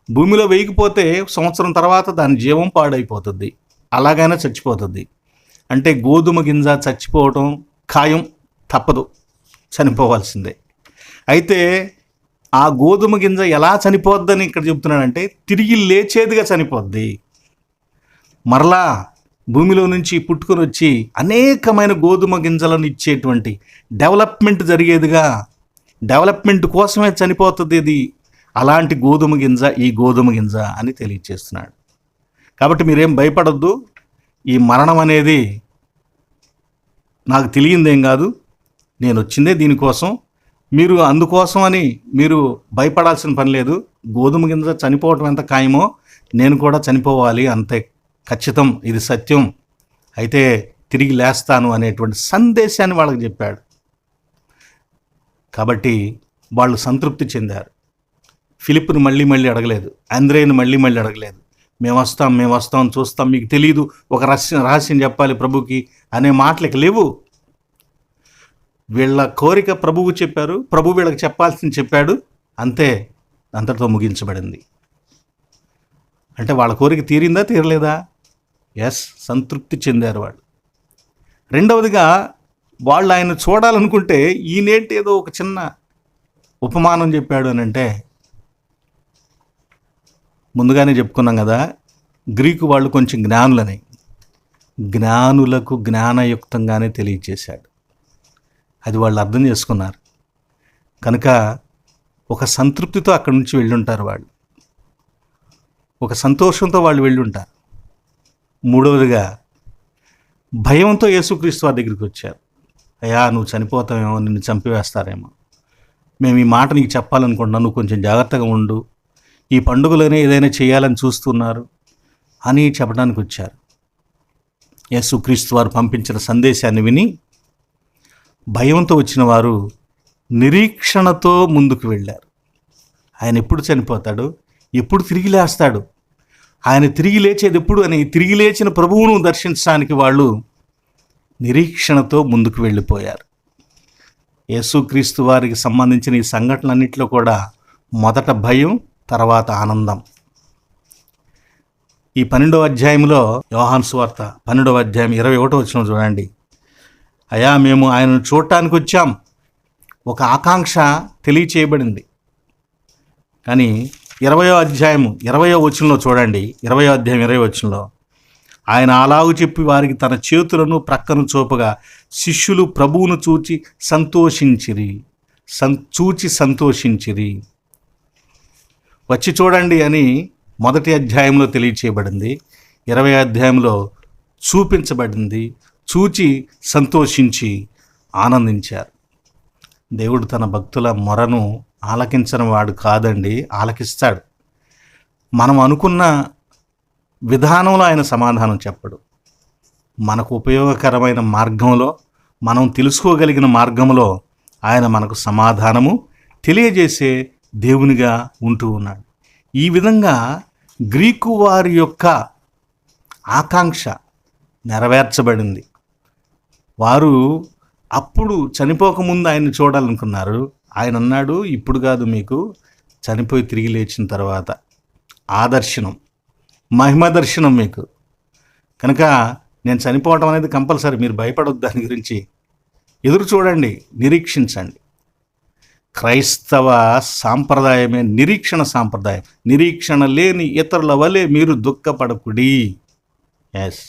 భూమిలో వేయకపోతే సంవత్సరం తర్వాత దాని జీవం పాడైపోతుంది, అలాగైనా చచ్చిపోతుంది. అంటే గోధుమ గింజ చచ్చిపోవటం ఖాయం, తప్పదు, చనిపోవాల్సిందే. అయితే ఆ గోధుమ గింజ ఎలా చనిపోద్దని ఇక్కడ చెప్తున్నాడంటే తిరిగి లేచేదిగా చనిపోద్ది. మరలా భూమిలో నుంచి పుట్టుకొని వచ్చి అనేకమైన గోధుమ గింజలను ఇచ్చేటువంటి డెవలప్మెంట్ జరిగేదిగా, డెవలప్మెంట్ కోసమే చనిపోతుంది ఇది. అలాంటి గోధుమ గింజ ఈ గోధుమ గింజ అని తెలియజేస్తున్నాడు. కాబట్టి మీరేం భయపడొద్దు. ఈ మరణం అనేది నాకు తెలియందేం కాదు, నేను వచ్చిందే దీనికోసం. మీరు అందుకోసం అని మీరు భయపడాల్సిన పని లేదు. గోధుమ గింజ చనిపోవటం ఎంత ఖాయమో నేను కూడా చనిపోవాలి, అంతే ఖచ్చితం, ఇది సత్యం. అయితే తిరిగి లేస్తాను అనేటువంటి సందేశాన్ని వాళ్ళకి చెప్పాడు. కాబట్టి వాళ్ళు సంతృప్తి చెందారు. ఫిలిప్పుని మళ్ళీ అడగలేదు, ఆంద్రేయను మళ్ళీ అడగలేదు. మేము వస్తాం చూస్తాం, మీకు తెలియదు, ఒక రహస్యం చెప్పాలి ప్రభుకి అనే మాటలకి లేవు. వీళ్ళ కోరిక ప్రభువు చెప్పారు, ప్రభు వీళ్ళకి చెప్పాల్సింది చెప్పాడు, అంతే, అంతటితో ముగించబడింది. అంటే వాళ్ళ కోరిక తీరిందా తీరలేదా? ఎస్, సంతృప్తి చెందారు వాళ్ళు. రెండవదిగా వాళ్ళు ఆయన చూడాలనుకుంటే ఈయనేంటి ఏదో ఒక చిన్న ఉపమానం చెప్పాడు అని అంటే, ముందుగానే చెప్పుకున్నాం కదా, గ్రీకు వాళ్ళు కొంచెం జ్ఞానులని, జ్ఞానులకు జ్ఞానయుక్తంగానే తెలియచేశాడు. అది వాళ్ళు అర్థం చేసుకున్నారు కనుక ఒక సంతృప్తితో అక్కడి నుంచి వెళ్ళుంటారు వాళ్ళు, ఒక సంతోషంతో వాళ్ళు వెళ్ళుంటారు. మూడవదిగా భయంతో యేసుక్రీస్తు వారి దగ్గరికి వచ్చారు. అయ్యా, నువ్వు చనిపోతావేమో, నిన్ను చంపివేస్తారేమో, మేము ఈ మాట నీకు చెప్పాలనుకుంటున్నాం, నువ్వు కొంచెం జాగ్రత్తగా ఉండు, ఈ పండుగలోనే ఏదైనా చేయాలని చూస్తున్నారు అని చెప్పడానికి వచ్చారు. యేసుక్రీస్తు వారు పంపించిన సందేశాన్ని విని భయంతో వచ్చిన వారు నిరీక్షణతో ముందుకు వెళ్ళారు. ఆయన ఎప్పుడు చనిపోతాడు, ఎప్పుడు తిరిగి లేస్తాడు, ఆయన తిరిగి లేచేది ఎప్పుడు అని తిరిగి లేచిన ప్రభువును దర్శించడానికి వాళ్ళు నిరీక్షణతో ముందుకు వెళ్ళిపోయారు. యేసుక్రీస్తు వారికి సంబంధించిన ఈ సంఘటనలన్నింటిలో కూడా మొదట భయం, తర్వాత ఆనందం. ఈ 12వ అధ్యాయంలో యోహాను సువార్త 12వ అధ్యాయం 21వ వచనం చూడండి. అయ్యా, మేము ఆయనను చూడటానికి వచ్చాం, ఒక ఆకాంక్ష తెలియచేయబడింది. కానీ 20వ అధ్యాయం 20వ వచనంలో చూడండి, 20వ అధ్యాయం 20వ వచనంలో ఆయన అలాగు చెప్పి వారికి తన చేతులను ప్రక్కను చూపగా శిష్యులు ప్రభువును చూచి సంతోషించిరి. వచ్చి చూడండి అని మొదటి అధ్యాయంలో తెలియచేయబడింది, 20వ అధ్యాయంలో చూపించబడింది. చూచి సంతోషించి ఆనందించారు. దేవుడు తన భక్తుల మొరను ఆలకించని వాడు కాదండి, ఆలకిస్తాడు. మనం అనుకున్న విధానంలో ఆయన సమాధానం చెప్పడు. మనకు ఉపయోగకరమైన మార్గంలో, మనం తెలుసుకోగలిగిన మార్గంలో ఆయన మనకు సమాధానము తెలియజేసే దేవునిగా ఉంటూ ఉన్నాడు. ఈ విధంగా గ్రీకు వారి యొక్క ఆకాంక్ష నెరవేర్చబడింది. వారు అప్పుడు చనిపోకముందు ఆయన్ని చూడాలనుకున్నారు. ఆయన అన్నాడు, ఇప్పుడు కాదు, మీకు చనిపోయి తిరిగి లేచిన తర్వాత ఆ దర్శనం, మహిమ దర్శనం మీకు. కనుక నేను చనిపోవటం అనేది కంపల్సరీ, మీరు భయపడొద్దు, దాని గురించి ఎదురు చూడండి, నిరీక్షించండి. క్రైస్తవ సాంప్రదాయమే నిరీక్షణ సాంప్రదాయం. నిరీక్షణ లేని ఇతరుల వలె మీరు దుఃఖపడకుడి. ఎస్,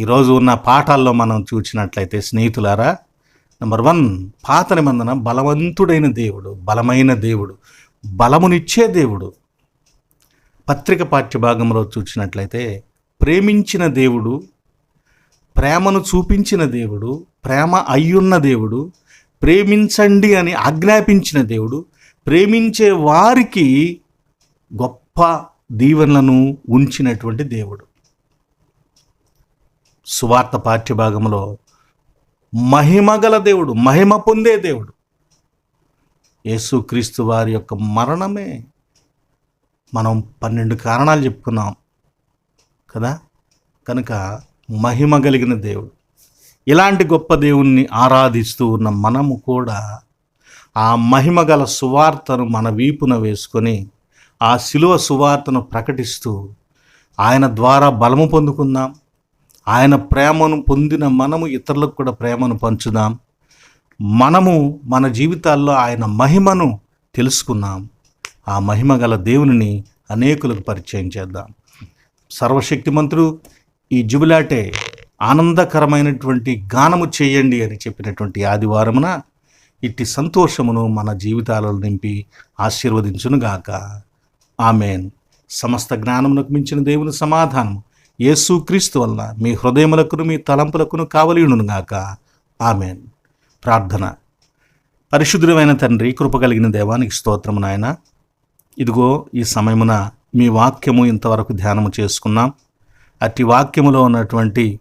ఈరోజు ఉన్న పాఠాల్లో మనం చూసినట్లయితే స్నేహితులారా, నెంబర్ 1, పాత నిబంధన బలవంతుడైన దేవుడు, బలమైన దేవుడు, బలమునిచ్చే దేవుడు. పత్రిక పాఠ్యభాగంలో చూసినట్లయితే ప్రేమించిన దేవుడు, ప్రేమను చూపించిన దేవుడు, ప్రేమ అయ్యున్న దేవుడు, ప్రేమించండి అని ఆజ్ఞాపించిన దేవుడు, ప్రేమించే వారికి గొప్ప దీవెనలను ఉంచినటువంటి దేవుడు. సువార్త పాఠ్యభాగంలో మహిమగల దేవుడు, మహిమ పొందే దేవుడు. యేసుక్రీస్తు వారి యొక్క మరణమే మనం 12 కారణాలు చెప్పుకున్నాం కదా. కనుక మహిమ కలిగిన దేవుడు. ఇలాంటి గొప్ప దేవుణ్ణి ఆరాధిస్తూ ఉన్న మనము కూడా ఆ మహిమగల సువార్తను మన వీపున వేసుకొని ఆ శిలువ సువార్తను ప్రకటిస్తూ ఆయన ద్వారా బలము పొందుకుందాం, ఆయన ప్రేమను పొందిన మనము ఇతరులకు కూడా ప్రేమను పంచుదాం. మనము మన జీవితాల్లో ఆయన మహిమను తెలుసుకున్నాం. ఆ మహిమ గల దేవునిని అనేకులకు పరిచయం చేద్దాం. సర్వశక్తిమంతుడు ఈ జుబిలాటే ఆనందకరమైనటువంటి గానము చేయండి అని చెప్పినటువంటి ఆదివారమున ఇట్టి సంతోషమును మన జీవితాలలో నింపి ఆశీర్వదించునుగాక. ఆమెన్. సమస్త జ్ఞానమునకు మించిన దేవుని సమాధానము యేసుక్రీస్తు వలన మీ హృదయములకును మీ తలంపులకును కావలియునుగాక. ఆమెన్. ప్రార్థన. పరిశుద్ధమైన తండ్రి, కృప కలిగిన దేవానికి స్తోత్రము నాయన. ఇదిగో ఈ సమయమున మీ వాక్యము ఇంతవరకు ధ్యానము చేసుకున్నాం. అట్టి వాక్యములో ఉన్నటువంటి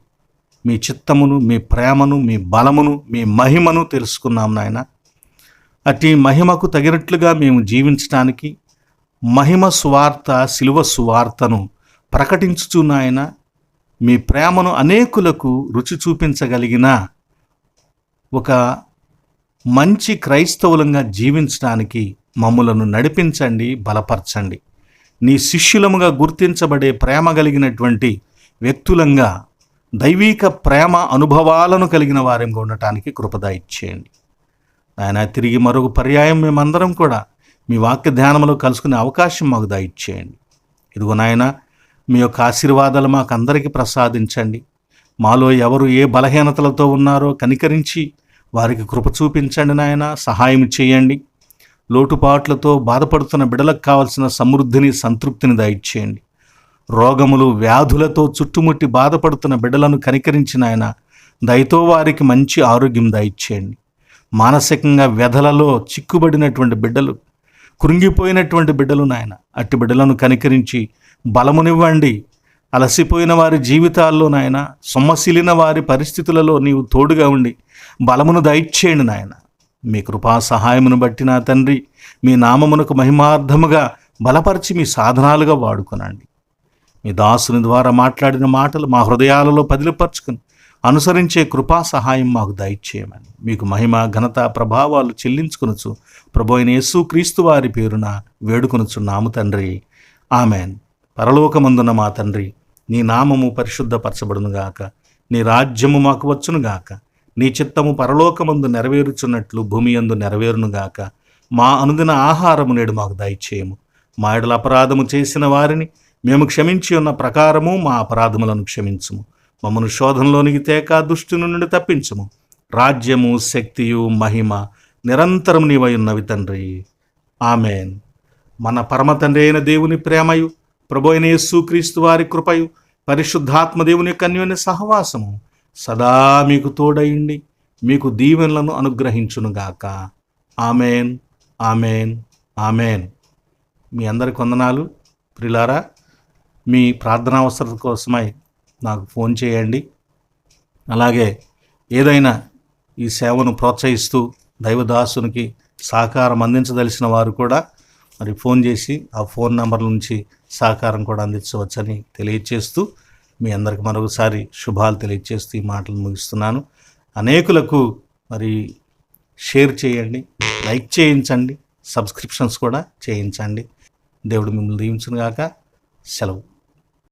మీ చిత్తమును, మీ ప్రేమను, మీ బలమును, మీ మహిమను తెలుసుకున్నాం నాయన. అట్టి మహిమకు తగినట్లుగా మేము జీవించడానికి మహిమ సువార్త, శిలువ సువార్తను ప్రకటించుచు నాయన మీ ప్రేమను అనేకులకు రుచి చూపించగలిగిన ఒక మంచి క్రైస్తవులంగా జీవించడానికి మమ్ములను నడిపించండి, బలపరచండి. నీ శిష్యులముగా గుర్తించబడే ప్రేమ కలిగినటువంటి వ్యక్తులంగా, దైవీక ప్రేమ అనుభవాలను కలిగిన వారంగా ఉండటానికి కృపద ఇచ్చేయండి ఆయన. తిరిగి మరొక పర్యాయం మేమందరం కూడా మీ వాక్య ధ్యానంలో కలుసుకునే అవకాశం మాకు దయచేయండి. ఇదిగో నాయన, మీ యొక్క ఆశీర్వాదాలు మాకు అందరికీ ప్రసాదించండి. మాలో ఎవరు ఏ బలహీనతలతో ఉన్నారో కనికరించి వారికి కృప చూపించండి నాయన. సహాయం చేయండి. లోటుపాట్లతో బాధపడుతున్న బిడ్డలకు కావలసిన సమృద్ధిని, సంతృప్తిని దయచేయండి. రోగములు, వ్యాధులతో చుట్టుముట్టి బాధపడుతున్న బిడ్డలను కనికరించిన ఆయన దయతో వారికి మంచి ఆరోగ్యం దయచేయండి. మానసికంగా వ్యధలలో చిక్కుబడినటువంటి బిడ్డలు, కృంగిపోయినటువంటి బిడ్డలు నాయన, అట్టి బిడ్డలను కనికరించి బలమునివ్వండి. అలసిపోయిన వారి జీవితాల్లో నాయన, సొమ్మసిలిన వారి పరిస్థితులలో నీవు తోడుగా ఉండి బలమును దయచేయండి నాయన. మీ కృపా సహాయమును బట్టి నా తండ్రి, మీ నామమునకు మహిమార్థముగా బలపరిచి మీ సాధనాలుగా వాడుకొనండి. మీ దాసుని ద్వారా మాట్లాడిన మాటలు మా హృదయాలలో పదిలిపరుచుకుని అనుసరించే కృపా సహాయం మాకు దయచేయమని మీకు మహిమ, ఘనత, ప్రభావాలు చెల్లించుకొనుచు ప్రభు అయిన యేసుక్రీస్తు వారి పేరున వేడుకొనుచున్నాము తండ్రి. ఆమెన్. పరలోకమందున మా తండ్రి, నీ నామము పరిశుద్ధపరచబడునుగాక. నీ రాజ్యము మాకు వచ్చునుగాక. నీ చిత్తము పరలోకమందు నెరవేరుచున్నట్లు భూమి యందు నెరవేరునుగాక. మా అనుదిన ఆహారము నేడు మాకు దయచేయము. మా ఎడల అపరాధము చేసిన వారిని మేము క్షమించి ఉన్న ప్రకారము మా అపరాధములను క్షమించుము. మమ్మను శోధనలోనికి తేక దుష్టుని నుండి తప్పించుము. రాజ్యము, శక్తియు, మహిమ నిరంతరం నీవై ఉన్నవి తండ్రి. ఆమెన్. మన పరమ తండ్రి అయిన దేవుని ప్రేమయు, ప్రభు అయిన యేసుక్రీస్తు వారి కృపయు, పరిశుద్ధాత్మ దేవుని యొక్క అన్యోన్య సహవాసము సదా మీకు తోడయిండి మీకు దీవెనలను అనుగ్రహించునుగాక. ఆమెన్. ఆమెన్. ఆమెన్. మీ అందరికి వందనాలు ప్రియులారా. మీ ప్రార్థనా అవసరం కోసమై నాకు ఫోన్ చేయండి. అలాగే ఏదైనా ఈ సేవను ప్రోత్సహిస్తూ దైవదాసునికి సహకారం అందించదలిసిన వారు కూడా మరి ఫోన్ చేసి ఆ ఫోన్ నెంబర్ నుంచి సహకారం కూడా అందించవచ్చని తెలియచేస్తూ మీ అందరికి మరొకసారి శుభాలు తెలియచేస్తూ ఈ మాటలు ముగిస్తున్నాను. అనేకులకు మరి షేర్ చేయండి, లైక్ చేయించండి, సబ్స్క్రిప్షన్స్ కూడా చేయించండి. దేవుడు మిమ్మల్ని దీవించును గాక. సెలవు.